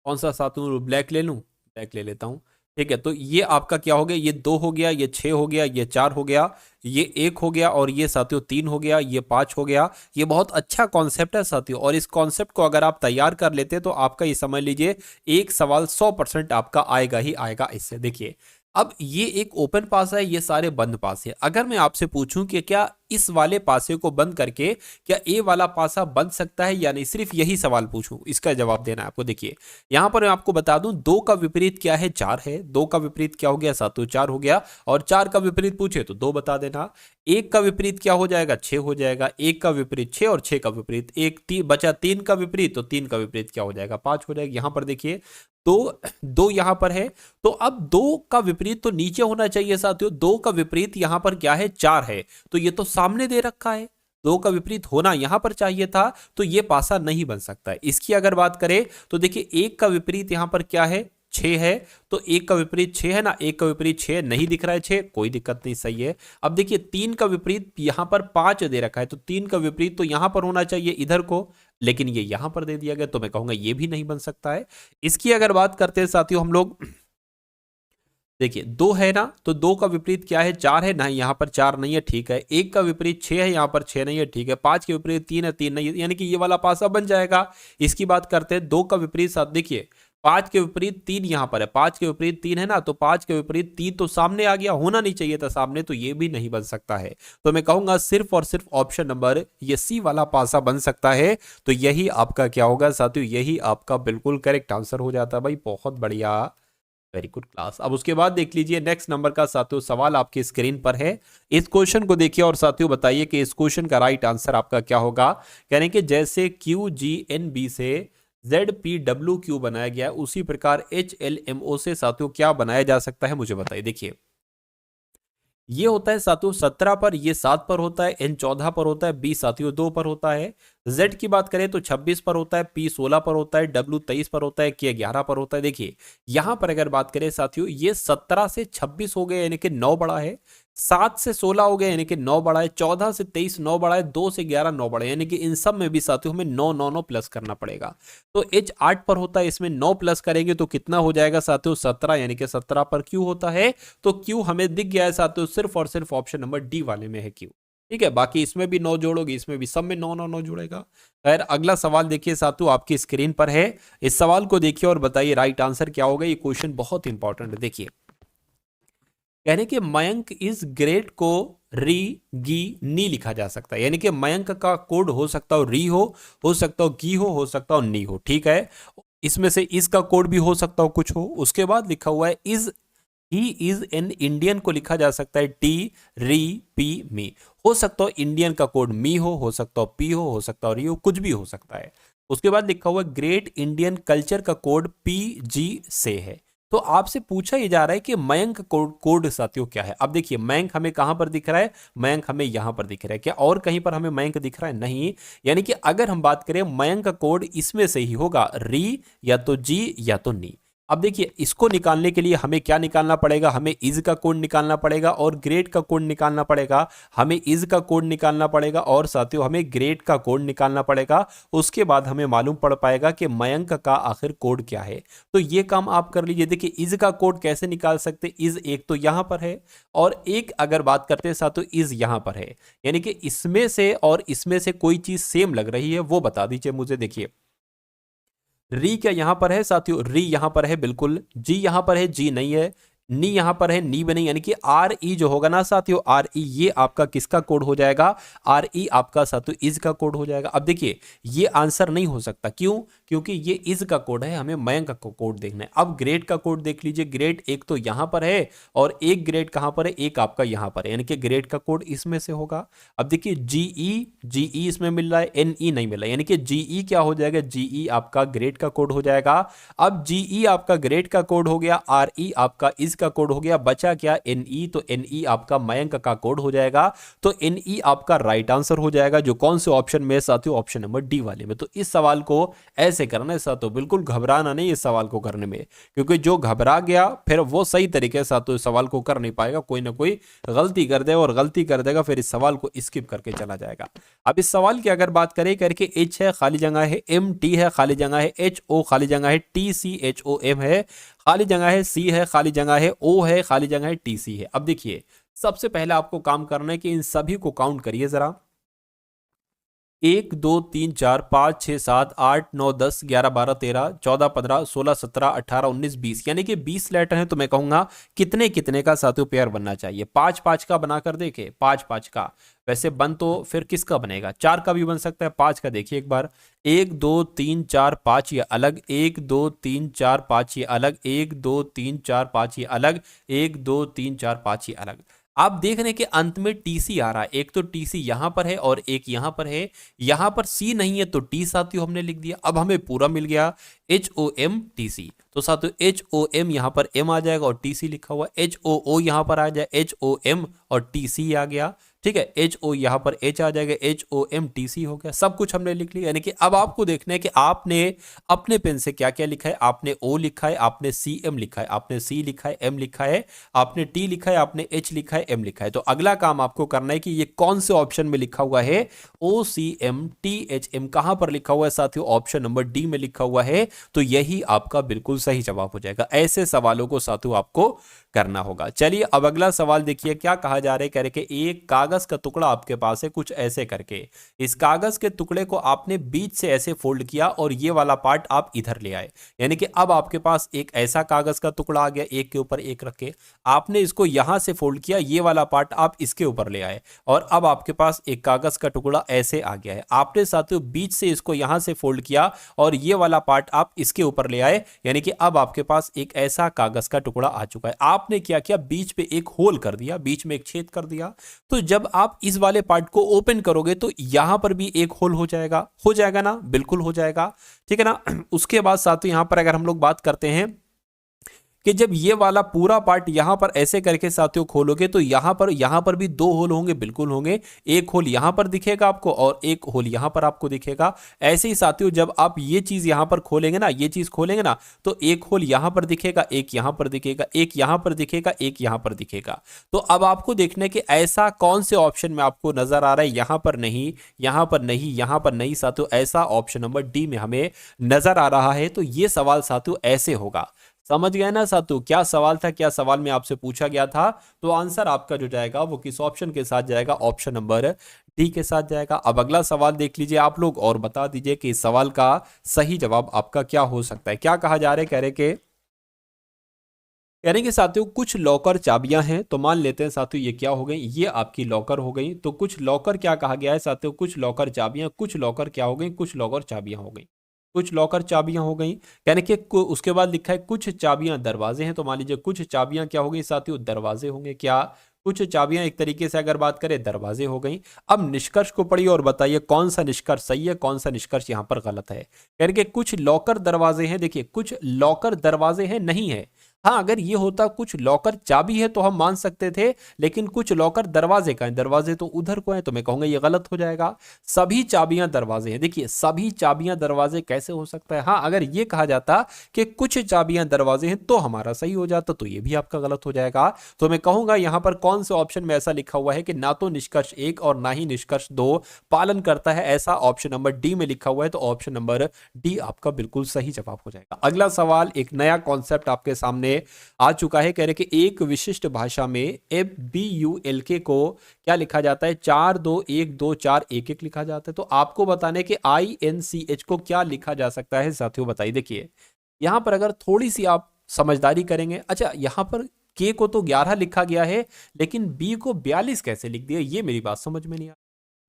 कौन सा साथियों, ब्लैक ले लूं, ब्लैक ले लेता हूं, ठीक है। तो ये आपका क्या हो गया, ये 2 हो गया, ये 6 हो गया, ये 4 हो गया, ये 1 हो गया, और ये साथियों 3 हो गया, ये 5 हो गया। ये बहुत अच्छा कॉन्सेप्ट है साथियों, और इस कॉन्सेप्ट को अगर आप तैयार कर लेते तो आपका ये समझ लीजिए एक सवाल 100% आपका आएगा ही आएगा इससे। देखिए अब ये एक ओपन पासा है, ये सारे बंद पासे। अगर मैं आपसे पूछूं कि क्या इस वाले पासे को बंद करके क्या ए वाला पासा बन सकता है या नहीं, सिर्फ यही सवाल पूछूं, इसका जवाब देना है आपको। देखिए यहां पर मैं आपको बता दूं, 2 का विपरीत क्या है, 4 है। 2 का विपरीत क्या हो गया, 7 4 हो गया। और 4 का विपरीत पूछे तो 2 बता देना। 1 का विपरीत क्या हो जाएगा, 6 हो जाएगा। 1 का विपरीत 6 और 6 का विपरीत 1, बचा 3 का विपरीत, तो 3 का विपरीत क्या हो जाएगा, 5 हो जाएगा। यहां पर देखिए दो यहां पर है, तो अब 2 का विपरीत तो नीचे होना चाहिए साथियों। 2 का विपरीत यहां पर क्या है, 4 है, तो ये तो सामने दे रखा है। 2 का विपरीत होना यहां पर चाहिए था, तो ये पासा नहीं बन सकता है। इसकी अगर बात करें तो देखिए 1 का विपरीत यहां पर क्या है, 6 है, तो 1 का विपरीत 6 है ना, 1 का विपरीत 6 नहीं दिख रहा है, 6 कोई दिक्कत नहीं, सही है। अब देखिए 3 का विपरीत यहां पर 5 दे रखा है, तो 3 का विपरीत तो यहां पर होना चाहिए इधर को, लेकिन ये यहां पर दे दिया गया, तो मैं कहूंगा ये भी नहीं बन सकता है। इसकी अगर बात करते हैं साथियों हम लोग, देखिए 2 है ना, तो 2 का विपरीत क्या है, 4 है, नहीं यहां पर 4 नहीं है, ठीक है। 1 का विपरीत 6 है, यहां पर 6 नहीं है, ठीक है। 5 के विपरीत 3 है, 3 नहीं है, यानी कि ये वाला पासा बन जाएगा। इसकी बात करते हैं 2 का विपरीत साथ, देखिए 5 के विपरीत 3 यहां पर है, 5 के विपरीत 3 है ना, तो 5 के विपरीत 3 तो सामने आ गया, होना नहीं चाहिए था सामने, तो ये भी नहीं बन सकता है। तो मैं कहूंगा सिर्फ और सिर्फ ऑप्शन नंबर ये सी वाला पासा बन सकता है। तो यही आपका क्या होगा साथियों, यही आपका बिल्कुल करेक्ट आंसर हो जाता है भाई, बहुत बढ़िया, वेरी गुड क्लास। अब उसके बाद देख लीजिए नेक्स्ट नंबर का साथियों सवाल आपकी स्क्रीन पर है। इस क्वेश्चन को देखिए और साथियों बताइए कि इस क्वेश्चन का राइट आंसर आपका क्या होगा। कहने के जैसे क्यू जी एन बी से जेड पी डब्ल्यू क्यू बनाया गया, उसी प्रकार एच एल एम ओ से साथियों क्या बनाया जा सकता है, मुझे बताइए। देखिए ये होता है साथियों 17 पर, ये 7 पर होता है, एन 14 पर होता है, बी साथियों 2 पर होता है। जेड की बात करें तो 26 पर होता है, पी 16 पर होता है, डब्ल्यू 23 पर होता है, के 11 पर होता है। देखिए यहां पर अगर बात करें साथियों, ये 17 से 26 हो गए यानी कि 9 बड़ा है, 7 से 16 हो गए यानी कि 9 बड़ा है, 14 से 23 9 बड़ा है, 2 से 11 9 बड़ा है, यानी कि इन सब में भी साथियों हमें 9 9 9 प्लस करना पड़ेगा। तो एच 8 पर होता है, इसमें 9 प्लस करेंगे तो कितना हो जाएगा साथियों, 17, यानी कि 17 पर क्यू होता है। तो क्यू हमें दिख गया है साथियों, सिर्फ और सिर्फ ऑप्शन नंबर डी वाले में है क्यू। ठीक है, बाकी इसमें भी 9 जोड़ोगे, इसमें भी, सब में 9 9 9 जुड़ेगा। खैर अगला सवाल देखिए साथियों आपकी स्क्रीन पर है। इस सवाल को देखिए और बताइए राइट आंसर क्या होगा। ये क्वेश्चन बहुत इंपॉर्टेंट है। देखिए कहने के मयंक इज ग्रेट को री गी नी लिखा जा सकता है, यानी कि मयंक का कोड हो सकता हो री हो सकता हो गी हो सकता हो नी हो, ठीक है। इसमें से इस का कोड भी हो सकता हो कुछ हो। उसके बाद लिखा हुआ है is he is an Indian को लिखा जा सकता है टी री पी मी, हो सकता हो इंडियन का कोड मी हो सकता हो पी हो सकता हो री हो, कुछ भी हो सकता है। उसके बाद लिखा हुआ ग्रेट इंडियन कल्चर का कोड पी जी से है। तो आपसे पूछा ये जा रहा है कि मयंक कोड साथियों क्या है। अब देखिए मयंक हमें कहां पर दिख रहा है, मयंक हमें यहां पर दिख रहा है, क्या और कहीं पर हमें मयंक दिख रहा है, नहीं। यानी कि अगर हम बात करें मयंक का कोड इसमें से ही होगा, री या तो जी या तो नी। अब देखिए इसको निकालने के लिए हमें क्या निकालना पड़ेगा, हमें इज का कोड निकालना पड़ेगा और ग्रेड का कोड निकालना पड़ेगा। हमें इज का कोड निकालना पड़ेगा और साथियों हमें ग्रेड का कोड निकालना पड़ेगा। उसके बाद हमें मालूम पड़ पाएगा कि मयंक का आखिर कोड क्या है। तो ये काम आप कर लीजिए। देखिए इज का कोड कैसे निकाल सकते, इज एक तो यहां पर है और एक अगर बात करते हैं साथियों इज यहां पर है, यानी कि इसमें से और इसमें से कोई चीज सेम लग रही है वो बता दीजिए मुझे। देखिए री क्या यहां पर है साथियों, री यहां पर है बिल्कुल, जी यहां पर है, जी नहीं है, नी यहां पर है, नी भी नहीं, यानी कि आर ई जो होगा ना साथियों, आर ई ये आपका किसका कोड हो जाएगा, आर ई आपका साथियों इज का कोड हो जाएगा। अब देखिए ये आंसर नहीं हो सकता, क्यों, क्योंकि ये इज का कोड है, हमें मयंक का कोड देखना है। अब ग्रेड का कोड देख लीजिए, ग्रेड एक तो यहां पर है और एक ग्रेड कहां पर है, एक आपका यहां पर है, यानी कि ग्रेड का कोड इसमें से होगा। अब देखिए जीई इसमें मिल रहा है, एनई नहीं मिल रहा, यानी कि जीई क्या हो जाएगा, जीई आपका ग्रेड का कोड हो जाएगा। अब जीई आपका ग्रेड का कोड हो गया, आर ई आपका इज का कोड हो गया, बचा क्या एनई, तो एनई आपका मयंक का कोड हो जाएगा। तो एनई आपका राइट आंसर हो जाएगा, जो कौन से ऑप्शन में साथियों, ऑप्शन नंबर डी वाले में। तो इस सवाल को ऐसे करना है साथियों, बिल्कुल घबराना नहीं इस सवाल को करने में, क्योंकि जो घबरा गया फिर वो सही तरीके से साथियों इस सवाल को कर नहीं पाएगा, कोई ना कोई गलती कर दे और गलती कर देगा फिर इस सवाल को स्किप करके चला जाएगा। अब इस सवाल की अगर बात करें करके एच है खाली जगह है, एम टी है खाली जगह है, एच ओ खाली जगह है, T C H O M है खाली जगह है, सी है खाली जगह है, ओ है खाली जगह है, टी सी है। अब देखिए सबसे पहले आपको काम करना है कि इन सभी को काउंट करिए जरा। 1 2 3 4 5 6 7 8 9 10 11 12 13 14 15 16 17 18 19 20, यानी कि 20 लेटर हैं। तो मैं कहूंगा कितने कितने का साथियों पेयर बनना चाहिए? 5 5 का बनाकर देखे, 5 5 का। वैसे बन तो फिर किसका बनेगा? 4 का भी बन सकता है, 5 का देखिए एक बार। 1 2 3 4 5 ये अलग, 1 2 3 4 5 ये अलग, 1 2 3 4 5 ये अलग, 1 2 3 4 5 ये अलग। आप देख रहे हैं कि अंत में टीसी आ रहा है। एक तो टीसी यहां पर है और एक यहां पर है। यहां पर सी नहीं है तो टी साथियों हमने लिख दिया। अब हमें पूरा मिल गया HOM TC। तो साथियों HOM यहां पर M आ जाएगा और TC लिखा हुआ, HOO यहां पर आ जाए HOM और TC आ गया। ठीक है, HO यहां पर H आ जाएगा, HOMTC हो गया। सब कुछ हमने लिख लिया। यानी कि अब आपको देखना है कि आपने अपने पेन से क्या क्या लिखा है। आपने O लिखा है, आपने CM लिखा है, आपने C लिखा है, M लिखा है, आपने T लिखा है, आपने H लिखा है, M लिखा है। तो अगला काम आपको करना है कि ये कौन से ऑप्शन में लिखा हुआ है? OCMTHM कहां पर लिखा हुआ है साथियों? ऑप्शन नंबर डी में लिखा हुआ है। तो यही आपका बिल्कुल सही जवाब हो जाएगा। ऐसे सवालों को साथियों आपको करना होगा। चलिए अब अगला सवाल देखिए क्या कहा जा रहा है। कह रहे कि एक कागज का टुकड़ा आपके पास है कुछ ऐसे करके। इस कागज के टुकड़े को आपने बीच से ऐसे फोल्ड किया और ये वाला पार्ट आप इधर ले आए। यानी कि अब आपके पास एक ऐसा कागज का टुकड़ा आ गया, एक के ऊपर एक रख के। आपने इसको यहां से फोल्ड किया, ये वाला पार्ट आप इसके ऊपर ले आए और अब आपके पास एक कागज का टुकड़ा ऐसे आ गया है। आपने साथियों बीच से इसको यहां से फोल्ड किया और ये वाला पार्ट आप इसके ऊपर ले आए। यानी कि अब आपके पास एक ऐसा कागज का टुकड़ा आ चुका है। आपने क्या किया? बीच पे एक होल कर दिया, बीच में एक छेद कर दिया। तो जब आप इस वाले पार्ट को ओपन करोगे तो यहां पर भी एक होल हो जाएगा ना? बिल्कुल हो जाएगा। ठीक है ना? उसके बाद साथियों यहां पर अगर हम लोग बात करते हैं कि जब ये वाला पूरा पार्ट यहां पर ऐसे करके साथियों खोलोगे तो यहां पर भी दो होल होंगे, बिल्कुल होंगे। एक होल यहां पर दिखेगा आपको और एक होल यहां पर आपको दिखेगा। ऐसे ही साथियों जब आप ये चीज यहां पर खोलेंगे ना, ये चीज खोलेंगे ना, तो एक होल यहां पर दिखेगा, एक यहां पर दिखेगा, एक यहां पर दिखेगा, एक यहां पर दिखेगा। तो अब आपको देखना है कि ऐसा कौन से ऑप्शन में आपको नजर आ रहा है। यहां पर नहीं, यहां पर नहीं, यहां पर नहीं साथियों। ऐसा ऑप्शन नंबर डी में हमें नजर आ रहा है। तो ये सवाल साथियों ऐसे होगा। समझ गए ना साथियों? क्या सवाल था, क्या सवाल में आपसे पूछा गया था? तो आंसर आपका जो जाएगा वो किस ऑप्शन के साथ जाएगा? ऑप्शन नंबर डी के साथ जाएगा। अब अगला सवाल देख लीजिए आप लोग और बता दीजिए कि इस सवाल का सही जवाब आपका क्या हो सकता है। क्या कहा जा रहा है? कह रहे कि साथियों कुछ लॉकर चाबियां हैं। तो मान लेते हैं साथियों ये क्या हो गई? ये आपकी लॉकर हो गई। तो कुछ लॉकर क्या कहा गया है साथियों? कुछ लॉकर चाबियां, कुछ लॉकर क्या हो गई? कुछ लॉकर चाबियां हो गई, कुछ लॉकर चाबियां हो गई। यानी कि उसके बाद लिखा है कुछ चाबियां दरवाजे हैं। तो मान लीजिए कुछ चाबियां क्या हो गई साथियों? दरवाजे होंगे। क्या कुछ चाबियां एक तरीके से अगर बात करें दरवाजे हो गई। अब निष्कर्ष को पढ़िए और बताइए कौन सा निष्कर्ष सही है, कौन सा निष्कर्ष यहां पर गलत है। कह रहे कि कुछ लॉकर दरवाजे हैं। देखिए कुछ लॉकर दरवाजे हैं नहीं है। हाँ अगर ये होता कुछ लॉकर चाबी है तो हम मान सकते थे, लेकिन कुछ लॉकर दरवाजे का है, दरवाजे तो उधर को है। तो मैं कहूंगा ये गलत हो जाएगा। सभी चाबियां दरवाजे हैं। देखिए सभी चाबियां दरवाजे कैसे हो सकता है? हाँ अगर ये कहा जाता कि कुछ चाबियां दरवाजे हैं तो हमारा सही हो जाता, तो ये भी आपका गलत हो जाएगा। तो मैं कहूंगा यहां पर कौन से ऑप्शन में ऐसा लिखा हुआ है कि ना तो निष्कर्ष 1 और ना ही निष्कर्ष 2 पालन करता है, ऐसा ऑप्शन नंबर डी में लिखा हुआ है। तो ऑप्शन नंबर डी आपका बिल्कुल सही जवाब हो जाएगा। अगला सवाल, एक नया कॉन्सेप्ट आपके सामने आ चुका है। कह रहे कि एक विशिष्ट भाषा में FBULK को क्या लिखा जाता है? 4 2 1 2 4 1 1 लिखा जाता है। तो आपको बताने कि INCH को क्या लिखा जा सकता है साथियों? बताइए। देखिए यहां पर अगर थोड़ी सी आप समझदारी करेंगे। अच्छा यहां पर K को तो 11 लिखा गया है, लेकिन B को 42 कैसे लिख दिया? ये मेरी बात समझ में नहीं आ।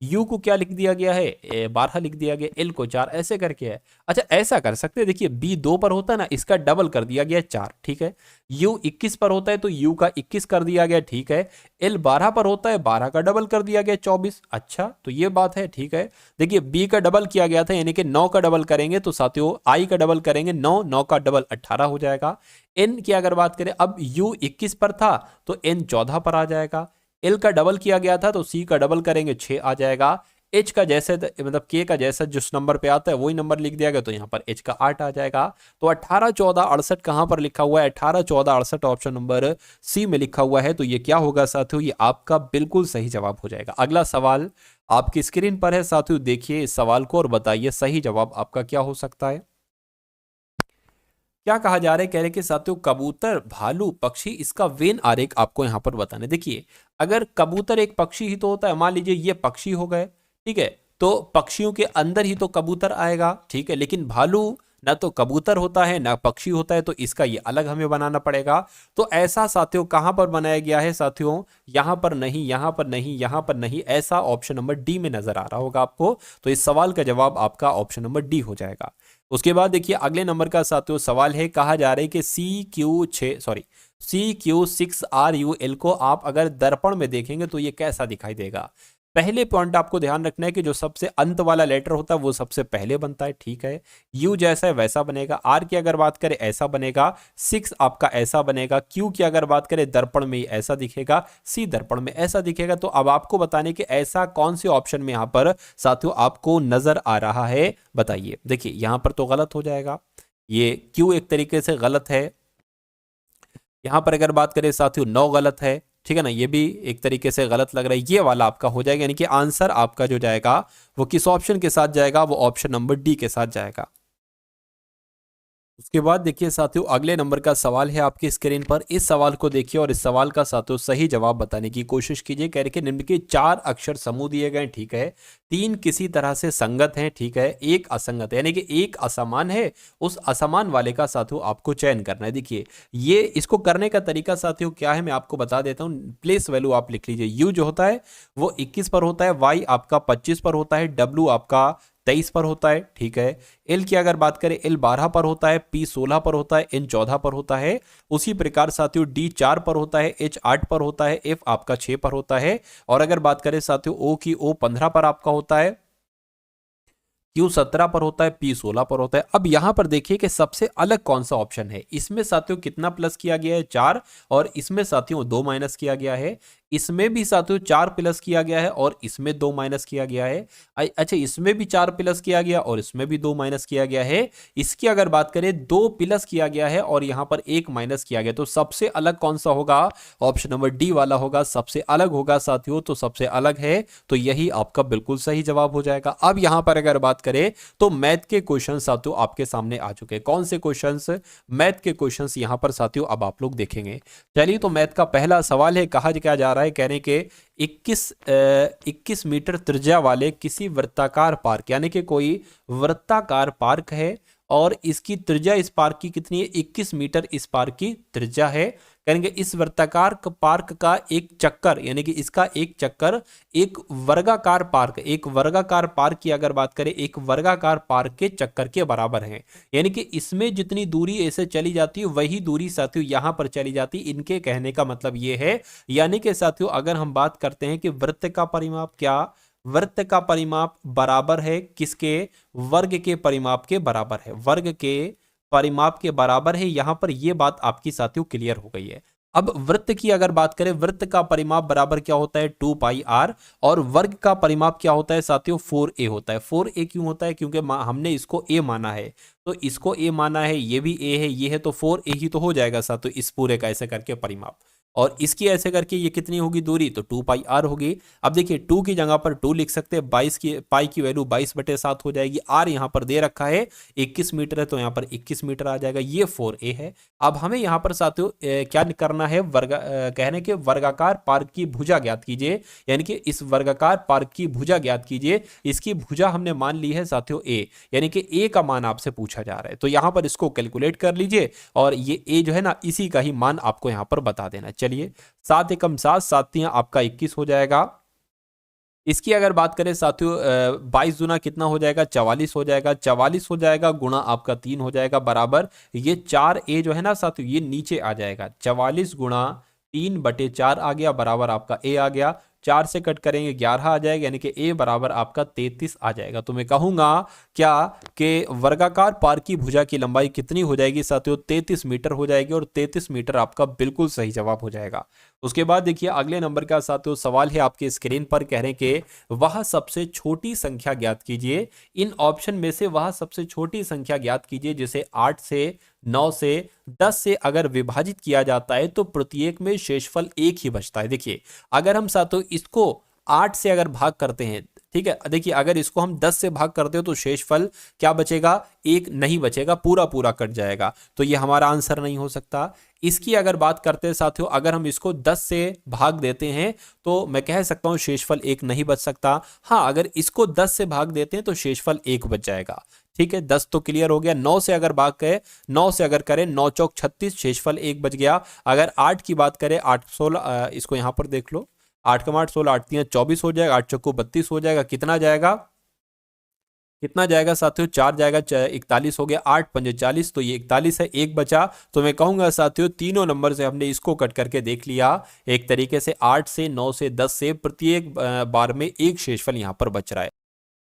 यू को क्या लिख दिया गया है? 12 लिख दिया गया, एल को 4 ऐसे करके है। अच्छा ऐसा कर सकते हैं, देखिए बी 2 पर होता है ना, इसका डबल कर दिया गया 4, ठीक है। यू 21 पर होता है तो यू का 21 कर दिया गया, ठीक है। एल 12 पर होता है, 12 का डबल कर दिया गया 24। अच्छा तो ये बात है, ठीक है। देखिए बी का डबल किया गया था, यानी कि 9 का डबल करेंगे तो साथियों आई का डबल करेंगे 9, 9 का डबल 18 हो जाएगा। एन की अगर बात करें, अब यू 21 पर था तो एन 14 पर आ जाएगा। एल का डबल किया गया था तो सी का डबल करेंगे 6 आ जाएगा। एच का जैसे मतलब के का जैसा जिस नंबर पे आता है वही नंबर लिख दिया गया, तो यहाँ पर एच का 8 आ जाएगा। तो 18 14 68 कहां पर लिखा हुआ है? 18 14 68 ऑप्शन नंबर सी में लिखा हुआ है। तो ये क्या होगा साथियों? ये आपका बिल्कुल सही जवाब हो जाएगा। अगला सवाल आपकी स्क्रीन पर है साथियों, देखिए इस सवाल को और बताइए सही जवाब आपका क्या हो सकता है। क्या कहा जा रहा है? कह रहे कि साथियों कबूतर, भालू, पक्षी, इसका वेन आरेख आपको यहां पर बताना है। देखिए अगर कबूतर एक पक्षी ही तो होता है, मान लीजिए ये पक्षी हो गए, ठीक है। तो पक्षियों के अंदर ही तो कबूतर आएगा, ठीक है, लेकिन भालू ना तो कबूतर होता है ना पक्षी होता है, तो इसका ये अलग हमें बनाना पड़ेगा। तो ऐसा साथियों कहां पर बनाया गया है साथियों, यहां पर नहीं, यहां पर नहीं, यहां पर नहीं, ऐसा ऑप्शन नंबर डी में नजर आ रहा होगा आपको। तो इस सवाल का जवाब आपका ऑप्शन नंबर डी हो जाएगा। उसके बाद देखिए अगले नंबर का साथियों सवाल है, कहा जा रहा है कि CQ6RUL को आप अगर दर्पण में देखेंगे तो ये कैसा दिखाई देगा। पहले पॉइंट आपको ध्यान रखना है कि जो सबसे अंत वाला लेटर होता है वो सबसे पहले बनता है, ठीक है, यू जैसा है वैसा बनेगा, आर की अगर बात करें ऐसा बनेगा, 6 आपका ऐसा बनेगा, क्यू की अगर बात करें दर्पण में ऐसा दिखेगा, सी दर्पण में ऐसा दिखेगा। तो अब आपको बताने कि ऐसा कौन से ऑप्शन में यहां पर साथियों आपको नजर आ रहा है, बताइए। देखिए यहां पर तो गलत हो जाएगा, ये क्यू एक तरीके से गलत है, यहां पर अगर बात करें साथियों 9 गलत है, ठीक है ना, ये भी एक तरीके से गलत लग रहा है, ये वाला आपका हो जाएगा, यानी कि आंसर आपका जो जाएगा वो किस ऑप्शन के साथ जाएगा, वो ऑप्शन नंबर डी के साथ जाएगा। उसके बाद देखिए साथियों अगले नंबर का सवाल है आपकी स्क्रीन पर, इस सवाल को देखिए और इस सवाल का साथियों सही जवाब बताने की कोशिश कीजिए। कह रहे कि निम्न के 4 अक्षर समूह दिए गए, ठीक है, 3 किसी तरह से संगत हैं, ठीक है, एक असंगत है, यानी कि एक असमान है, उस असमान वाले का साथियों आपको चयन करना है। देखिए ये इसको करने का तरीका साथियों क्या है, मैं आपको बता देता हूं। प्लेस वैल्यू आप लिख लीजिए, यू जो होता है वो 21 पर होता है, वाई आपका 25 पर होता है, डब्ल्यू आपका 23 पर होता है, ठीक है, एल की अगर बात करें एल 12 पर होता है, पी 16 पर होता है, एन 14 पर होता है, उसी प्रकार साथियों डी 4 पर होता है, एच 8 पर होता है, एफ आपका 6 पर होता है, और अगर बात करें साथियों ओ की ओ 15 पर आपका होता है, क्यू 17 पर होता है, पी 16 पर होता है। अब यहां पर देखिए कि सबसे अलग कौन सा ऑप्शन है, इसमें साथियों कितना प्लस किया गया है 4, और इसमें साथियों 2 माइनस किया गया है, इसमें भी साथियों 4 प्लस किया गया है और इसमें 2 माइनस किया गया है। अच्छा इसमें भी 4 प्लस किया गया और इसमें भी 2 माइनस किया गया है। इसकी अगर बात करें 2 प्लस किया गया है और यहां पर 1 माइनस किया गया, तो सबसे अलग कौन सा होगा, ऑप्शन नंबर डी वाला होगा, सबसे अलग होगा साथियों, तो सबसे अलग है तो यही आपका बिल्कुल सही जवाब हो जाएगा। अब यहां पर अगर बात करें तो मैथ के क्वेश्चन साथियों आपके सामने आ चुके हैं। कौन से क्वेश्चंस, मैथ के क्वेश्चंस यहां पर साथियों अब आप लोग देखेंगे। चलिए तो मैथ का पहला सवाल है, कहा क्या जा रहा है, कह रहे कि 21 मीटर त्रिज्या वाले किसी वृत्ताकार पार्क, यानी कि कोई वृत्ताकार पार्क है और इसकी त्रिज्या इस पार्क की कितनी है, 21 मीटर इस पार्क की त्रिज्या है। कहेंगे इस वृत्ताकार पार्क का एक चक्कर, यानी कि इसका एक चक्कर एक वर्गाकार पार्क की अगर बात करें एक वर्गाकार पार्क के चक्कर के बराबर है, यानी कि इसमें जितनी दूरी ऐसे चली जाती है वही दूरी साथियों यहां पर चली जाती, इनके कहने का मतलब ये है। यानी कि साथियों अगर हम बात करते हैं कि वृत्त का परिमाप क्या, वृत्त का परिमाप बराबर है किसके, वर्ग के परिमाप के बराबर है, वर्ग के परिमाप के बराबर है। यहां पर यह बात आपकी साथियों क्लियर हो गई है। अब वृत्त की अगर बात करें, वृत्त का परिमाप बराबर क्या होता है 2 पाई आर, और वर्ग का परिमाप क्या होता है साथियों 4a होता है। 4a क्यों होता है, क्योंकि हमने इसको a माना है, तो इसको a माना है, ये भी a है, ये है, तो 4a ही तो हो जाएगा साथियों इस पूरे का ऐसे करके परिमाप, और इसकी ऐसे करके ये कितनी होगी दूरी, तो 2 पाई आर होगी। अब देखिए 2 की जगह पर 2 लिख सकते हैं, 22 की पाई की वैल्यू 22/7 हो जाएगी, आर यहाँ पर दे रखा है 21 मीटर है तो यहाँ पर 21 मीटर आ जाएगा, ये 4a है। अब हमें यहाँ पर साथियों क्या करना है, कहने के वर्गाकार पार्क की भुजा ज्ञात कीजिए, यानी कि इस वर्गाकार पार्क की भुजा ज्ञात कीजिए। इसकी भुजा हमने मान ली है साथियों a, यानी कि a का मान आपसे पूछा जा रहा है, तो यहाँ पर इसको कैलकुलेट कर लीजिए और ये a जो है ना इसी का ही मान आपको यहाँ पर बता देना। चलिए 7 एकम 7, 7 आपका 21 हो जाएगा। इसकी अगर बात करें साथियों 22 गुना कितना हो जाएगा, 44 हो जाएगा, 44 हो जाएगा गुणा आपका 3 हो जाएगा बराबर, ये 4a जो है ना साथियों ये नीचे आ जाएगा, 44 गुणा 3/4 आ गया बराबर आपका a आ गया, 4 से कट करेंगे 11 आ जाएगा, यानी कि a बराबर आपका 33 आ जाएगा। तो मैं कहूंगा क्या कि वर्गाकार पार्क की भुजा की लंबाई कितनी हो जाएगी साथियों, 33 मीटर हो जाएगी, और 33 मीटर आपका बिल्कुल सही जवाब हो जाएगा। उसके बाद देखिए अगले नंबर का साथियों सवाल है आपके स्क्रीन पर, कह रहे हैं कि वह सबसे छोटी संख्या ज्ञात कीजिए, इन ऑप्शन में से वह सबसे छोटी संख्या ज्ञात कीजिए जिसे 8 से 9 से 10 से अगर विभाजित किया जाता है तो प्रत्येक में शेषफल 1 ही बचता है। देखिए अगर हम साथियों इसको 8 से अगर भाग करते हैं, ठीक है, देखिए अगर इसको हम 10 से भाग करते हो तो शेषफल क्या बचेगा, 1 नहीं बचेगा, पूरा पूरा कट जाएगा, तो ये हमारा आंसर नहीं हो सकता। इसकी अगर बात करते हैं साथियों, अगर हम इसको 10 से भाग देते हैं तो मैं कह सकता हूं शेषफल 1 नहीं बच सकता। हाँ, अगर इसको 10 से भाग देते हैं तो शेषफल 1 बच जाएगा। ठीक है, 10 तो क्लियर हो गया। 9 से अगर भाग करें, 9 से अगर करें 9 चौक 36, शेषफल 1 बच गया। अगर 8 की बात करें, 8 16, इसको यहां पर देख लो, 8 का 8 16, 8 3 24 हो जाएगा, 8 चौको 32 हो जाएगा। कितना जाएगा, कितना जाएगा साथियों, 4 जाएगा, 41 हो गया, 8 पंजे 40, तो ये 41 है, एक बचा। तो मैं कहूंगा साथियों तीनों नंबर से हमने इसको कट करके देख लिया एक तरीके से। 8 से 9 से 10 से प्रत्येक बार में एक शेषफल यहां पर बच रहा है।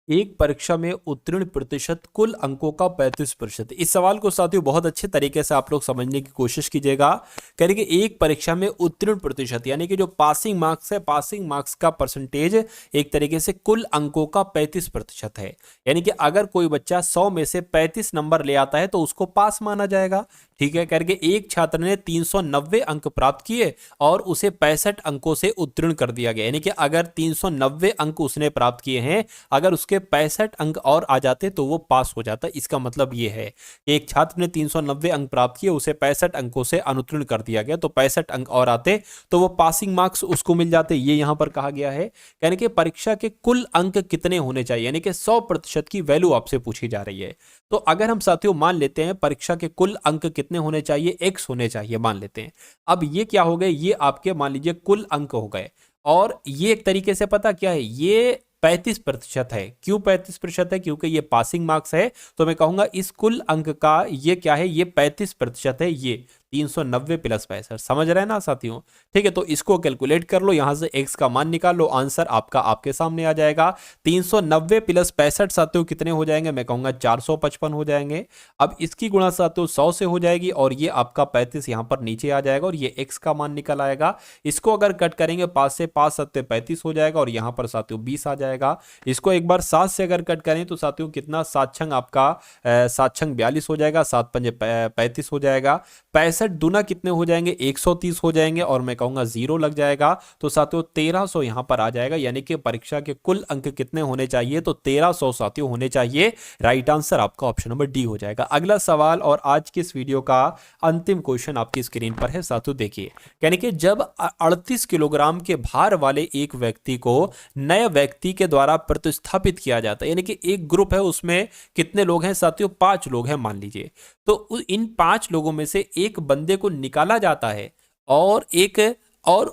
एक परीक्षा में उत्तीर्ण प्रतिशत कुल अंकों का 35%। इस सवाल को साथियों बहुत अच्छे तरीके से आप लोग समझने की कोशिश कीजिएगा। करेंगे एक परीक्षा में उत्तीर्ण प्रतिशत यानी कि जो पासिंग मार्क्स है, पासिंग मार्क्स का परसेंटेज एक तरीके से कुल अंकों का 35% है। यानी कि अगर कोई बच्चा 100 में से 35 नंबर ले आता है तो उसको पास माना जाएगा। ठीक है, करके एक छात्र ने 390 अंक प्राप्त किए और उसे 65 अंकों से उत्तीर्ण कर दिया गया। यानी कि अगर 390 अंक उसने प्राप्त किए हैं, अगर उसके 65 अंक और आ जाते तो वो पास हो जाता। इसका मतलब ये है एक छात्र ने 390 अंक प्राप्त किए, उसे 65 अंकों से अनुत्तीर्ण कर दिया गया, तो 65 अंक और आते तो वो पासिंग मार्क्स उसको मिल जाते। ये यहां पर कहा गया है। यानी कि परीक्षा के कुल अंक कितने होने चाहिए, यानी कि 100% की वैल्यू आपसे पूछी जा रही है। तो अगर हम साथियों मान लेते हैं परीक्षा के कुल अंक कितने होने चाहिए, x होने चाहिए मान लेते हैं। अब ये क्या हो गए, ये आपके मान लीजिए कुल अंक हो गए, और ये एक तरीके से पता क्या है, ये 35% है। क्यों 35% है, क्योंकि ये पासिंग मार्क्स है। तो मैं कहूंगा इस कुल अंक का ये क्या है, ये 35% है। ये 390 प्लस 65, समझ रहे हैं ना साथियों। ठीक है, तो इसको कैलकुलेट कर लो, यहां से x का मान निकाल लो, आंसर आपका आपके सामने आ जाएगा। 390 प्लस 65 साथियों कितने हो जाएंगे, मैं कहूंगा 455 हो जाएंगे। अब इसकी गुणा साथियों 100 से हो जाएगी और ये आपका 35 यहां पर नीचे आ जाएगा और ये x का मान निकल आएगा। इसको अगर कट करेंगे 5 से, 5 7 35 हो जाएगा और यहां पर साथियों 20 आ जाएगा। इसको एक बार 7 से अगर कट करें तो साथियों कितना, 7 छंग आपका 7 छंग 42 हो जाएगा, 7 पंजे 35 हो जाएगा। 65 दुना कितने हो जाएंगे, 130 हो जाएंगे और मैं कहूंगा 0 लग जाएगा। तो साथियों 1300 यहां पर आ जाएगा। यानी कि परीक्षा के कुल अंक कितने होने चाहिए, तो 1300 साथियों होने चाहिए। राइट आंसर आपका ऑप्शन नंबर डी हो जाएगा। अगला सवाल और आज की इस वीडियो का अंतिम क्वेश्चन आपकी स्क्रीन पर है साथियों, देखिए। यानी कि जब 38 किलोग्राम के भार वाले एक व्यक्ति को नए व्यक्ति के द्वारा प्रतिस्थापित किया जाता है, यानी कि एक ग्रुप है, उसमें कितने लोग हैं साथियों, 5 लोग हैं मान लीजिए। तो इन 5 लोगों में से एक बंदे को निकाला जाता है और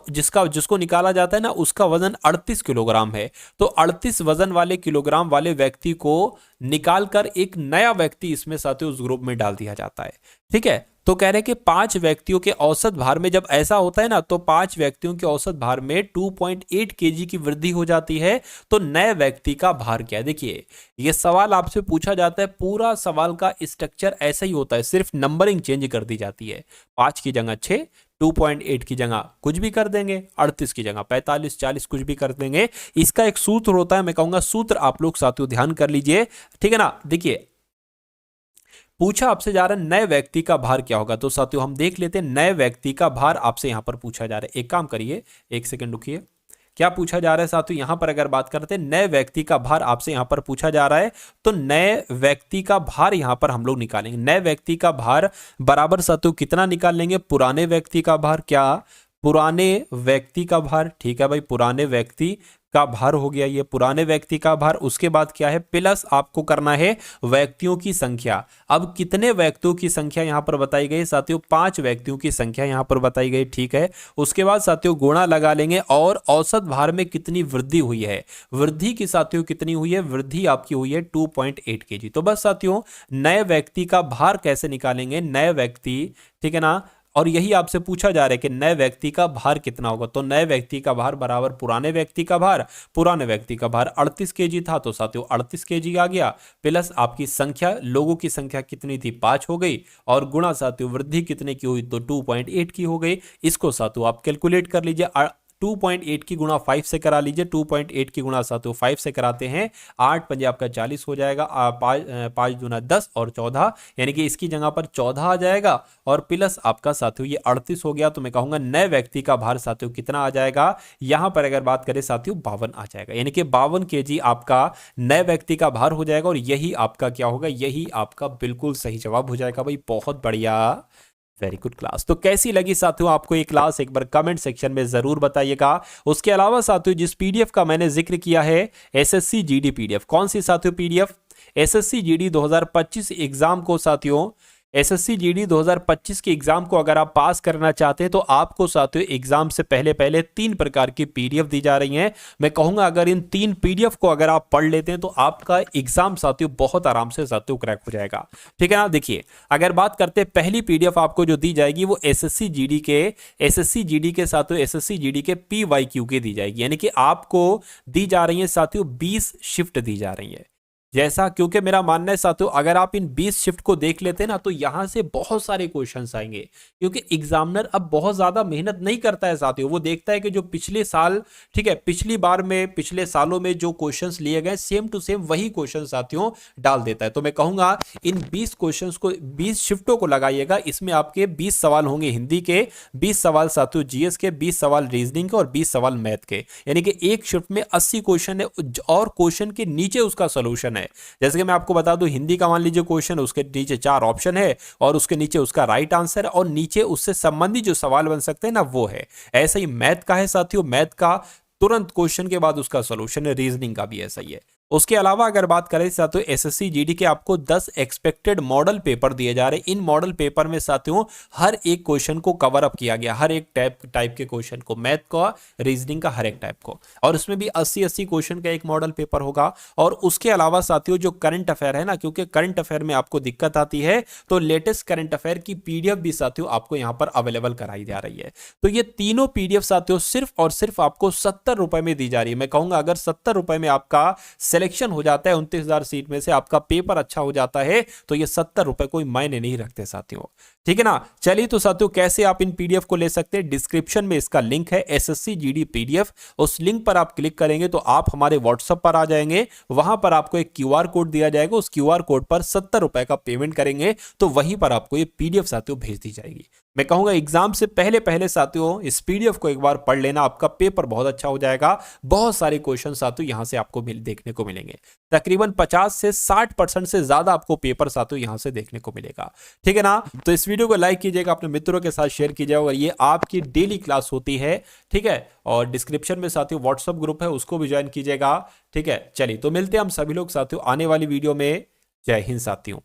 जिसको निकाला जाता है ना, उसका वजन 38 किलोग्राम है। तो 38 वजन वाले किलोग्राम वाले व्यक्ति को निकालकर एक नया व्यक्ति इसमें साथियों उस ग्रुप में डाल दिया जाता है। ठीक है, तो कह रहे कि 5 व्यक्तियों के औसत भार में जब ऐसा होता है ना, तो 5 व्यक्तियों के औसत भार में 2.8 केजी की वृद्धि हो जाती है। तो नए व्यक्ति का भार क्या है, देखिए ये सवाल आपसे पूछा जाता है। पूरा सवाल का स्ट्रक्चर ऐसा ही होता है, सिर्फ नंबरिंग चेंज कर दी जाती है। 5 की जगह 6, 2.8 की जगह कुछ भी कर देंगे, 38 की जगह 45, 40 कुछ भी कर देंगे। इसका एक सूत्र होता है, मैं कहूंगा सूत्र आप लोग साथियों ध्यान कर लीजिए। ठीक है ना, देखिए पूछा आपसे जा रहा है नए व्यक्ति का भार क्या होगा। तो साथियों हम देख लेते हैं नए व्यक्ति का भार आपसे यहां पर पूछा जा रहा है। एक काम करिए, एक सेकंड रुकिए, क्या पूछा जा रहा है साथियों, यहां पर अगर बात करते हैं नए व्यक्ति का भार आपसे यहां पर पूछा जा रहा है। तो नए व्यक्ति का भार यहां पर हम लोग निकालेंगे। नए व्यक्ति का भार बराबर साथियों कितना निकाल लेंगे, पुराने व्यक्ति का भार, क्या पुराने व्यक्ति का भार। ठीक है भाई, पुराने व्यक्ति का भार हो गया, ये पुराने व्यक्ति का भार। उसके बाद क्या है, प्लस आपको करना है व्यक्तियों की संख्या। अब कितने व्यक्तियों की संख्या यहां पर बताई गई साथियों, 5 व्यक्तियों की संख्या यहां पर बताई गई। ठीक है, उसके बाद साथियों गुणा लगा लेंगे और औसत भार में कितनी वृद्धि हुई है, वृद्धि की साथियों कितनी हुई है, वृद्धि आपकी हुई है 2.8 केजी। तो बस साथियों नए व्यक्ति का भार कैसे निकालेंगे, नए व्यक्ति, ठीक है ना, और यही आपसे पूछा जा रहा है कि नए व्यक्ति का भार कितना होगा। तो नए व्यक्ति का भार बराबर पुराने व्यक्ति का भार। पुराने व्यक्ति का भार 38 केजी था, तो साथियों 38 केजी आ गया, प्लस आपकी संख्या, लोगों की संख्या कितनी थी, 5 हो गई, और गुणा साथियों वृद्धि कितने की हुई, तो 2.8 की हो गई। इसको साथियों आप कैलकुलेट कर लीजिए। 2.8 की गुणा 5 से करा लीजिए, 2.8 की गुणा साथियों 5 से कराते हैं, 8 पंजे आपका 40 हो जाएगा, 5 दूना 10 और 14, यानी कि इसकी जगह पर 14 आ जाएगा और प्लस आपका साथियों ये 38 हो गया। तो मैं कहूंगा नए व्यक्ति का भार साथियों कितना आ जाएगा, यहां पर अगर बात करें साथियों 52 आ जाएगा, यानी कि 52 केजी आपका नए व्यक्ति का भार हो जाएगा। और यही आपका क्या होगा, यही आपका बिल्कुल सही जवाब हो जाएगा भाई, बहुत बढ़िया, वेरी गुड क्लास। तो कैसी लगी साथियों आपको ये क्लास, एक बार कमेंट सेक्शन में जरूर बताइएगा। उसके अलावा साथियों जिस पीडीएफ का मैंने जिक्र किया है, एसएससी जीडी पीडीएफ, कौन सी साथियों पीडीएफ? एसएससी जीडी 2025 एग्जाम को साथियों, एसएससी जीडी 2025 के एग्जाम को अगर आप पास करना चाहते हैं तो आपको साथियों एग्जाम से पहले पहले 3 प्रकार की पीडीएफ दी जा रही हैं। मैं कहूंगा अगर इन 3 पीडीएफ को अगर आप पढ़ लेते हैं तो आपका एग्जाम साथियों बहुत आराम से साथियों क्रैक हो जाएगा। ठीक है ना। देखिए अगर बात करते हैं पहली पीडीएफ आपको जो दी जाएगी वो एसएससी जीडी के साथियों एसएससी जीडी के पीवाईक्यू की दी जाएगी, यानी कि आपको दी जा रही है साथियों 20 शिफ्ट दी जा रही है। जैसा, क्योंकि मेरा मानना है साथियों अगर आप इन 20 शिफ्ट को देख लेते हैं ना तो यहां से बहुत सारे क्वेश्चंस आएंगे, क्योंकि एग्जामिनर अब बहुत ज्यादा मेहनत नहीं करता है साथियों। वो देखता है कि जो पिछले साल, ठीक है, पिछली बार में पिछले सालों में जो क्वेश्चंस लिए गए सेम टू सेम वही क्वेश्चन साथियों डाल देता है। तो मैं कहूंगा इन 20 क्वेश्चंस को, 20 शिफ्टों को लगाइएगा। इसमें आपके 20 सवाल होंगे हिंदी के, 20 सवाल साथियों जीएस के, 20 सवाल रीजनिंग के और 20 सवाल मैथ के, यानी कि एक शिफ्ट में 80 क्वेश्चन है और क्वेश्चन के नीचे उसका सोल्यूशन है। जैसे कि मैं आपको बता दूं हिंदी का मान लीजिए क्वेश्चन, उसके नीचे 4 ऑप्शन है और उसके नीचे उसका राइट आंसर और नीचे उससे संबंधित जो सवाल बन सकते हैं ना वो है। ऐसा ही मैथ का है साथियों, मैथ का तुरंत क्वेश्चन के बाद उसका सॉल्यूशन है, रीजनिंग का भी ऐसा ही है। उसके अलावा अगर बात करें साथियों एसएससी जीडी के आपको 10 एक्सपेक्टेड मॉडल पेपर दिए जा रहे हैं। इन मॉडल पेपर में साथियों हर एक क्वेश्चन को कवर अप किया गया, हर एक टाइप के क्वेश्चन को, मैथ का, रीजनिंग का, हर एक टाइप को, और उसमें भी 80 क्वेश्चन का एक मॉडल पेपर होगा। और उसके अलावा साथियों जो करंट अफेयर है ना, क्योंकि करंट अफेयर में आपको दिक्कत आती है तो लेटेस्ट करंट अफेयर की पीडीएफ भी साथियों आपको यहां पर अवेलेबल कराई जा रही है। तो ये तीनों पीडीएफ साथियों सिर्फ और सिर्फ आपको 70 रुपए में दी जा रही है। मैं कहूंगा अगर 70 रुपए में आपका सिलेक्शन हो जाता है 29,000 सीट में से, आपका पेपर अच्छा हो जाता है, तो ये 70 रुपए कोई मायने नहीं रखते साथियों। ठीक है ना। चलिए तो साथियों कैसे आप इन पीडीएफ को ले सकते हैं, डिस्क्रिप्शन में इसका लिंक है एसएससी जीडी पीडीएफ। उस लिंक पर आप क्लिक करेंगे तो आप हमारे व्हाट्सएप पर आ जाएंगे। वहां पर आपको एक क्यूआर कोड दिया जाएगा, उस क्यूआर कोड पर 70 रुपए का पेमेंट करेंगे तो वहीं पर आपको ये पीडीएफ साथियों भेज दी जाएगी। मैं कहूंगा एग्जाम से पहले पहले साथियों इस पीडीएफ को एक बार पढ़ लेना, आपका पेपर बहुत अच्छा हो जाएगा। बहुत सारे क्वेश्चन साथियों यहां से आपको देखने को मिलेंगे। तकरीबन 50 से 60% से ज्यादा आपको पेपर साथियों यहां से देखने को मिलेगा। ठीक है ना। तो इस वीडियो को लाइक कीजिएगा, अपने मित्रों के साथ शेयर कीजिएगा, और ये आपकी डेली क्लास होती है। ठीक है। और डिस्क्रिप्शन में साथियों व्हाट्सएप ग्रुप है, उसको भी ज्वाइन कीजिएगा। ठीक है। चलिए तो मिलते हैं हम सभी लोग साथियों आने वाली वीडियो में। जय हिंद साथियों।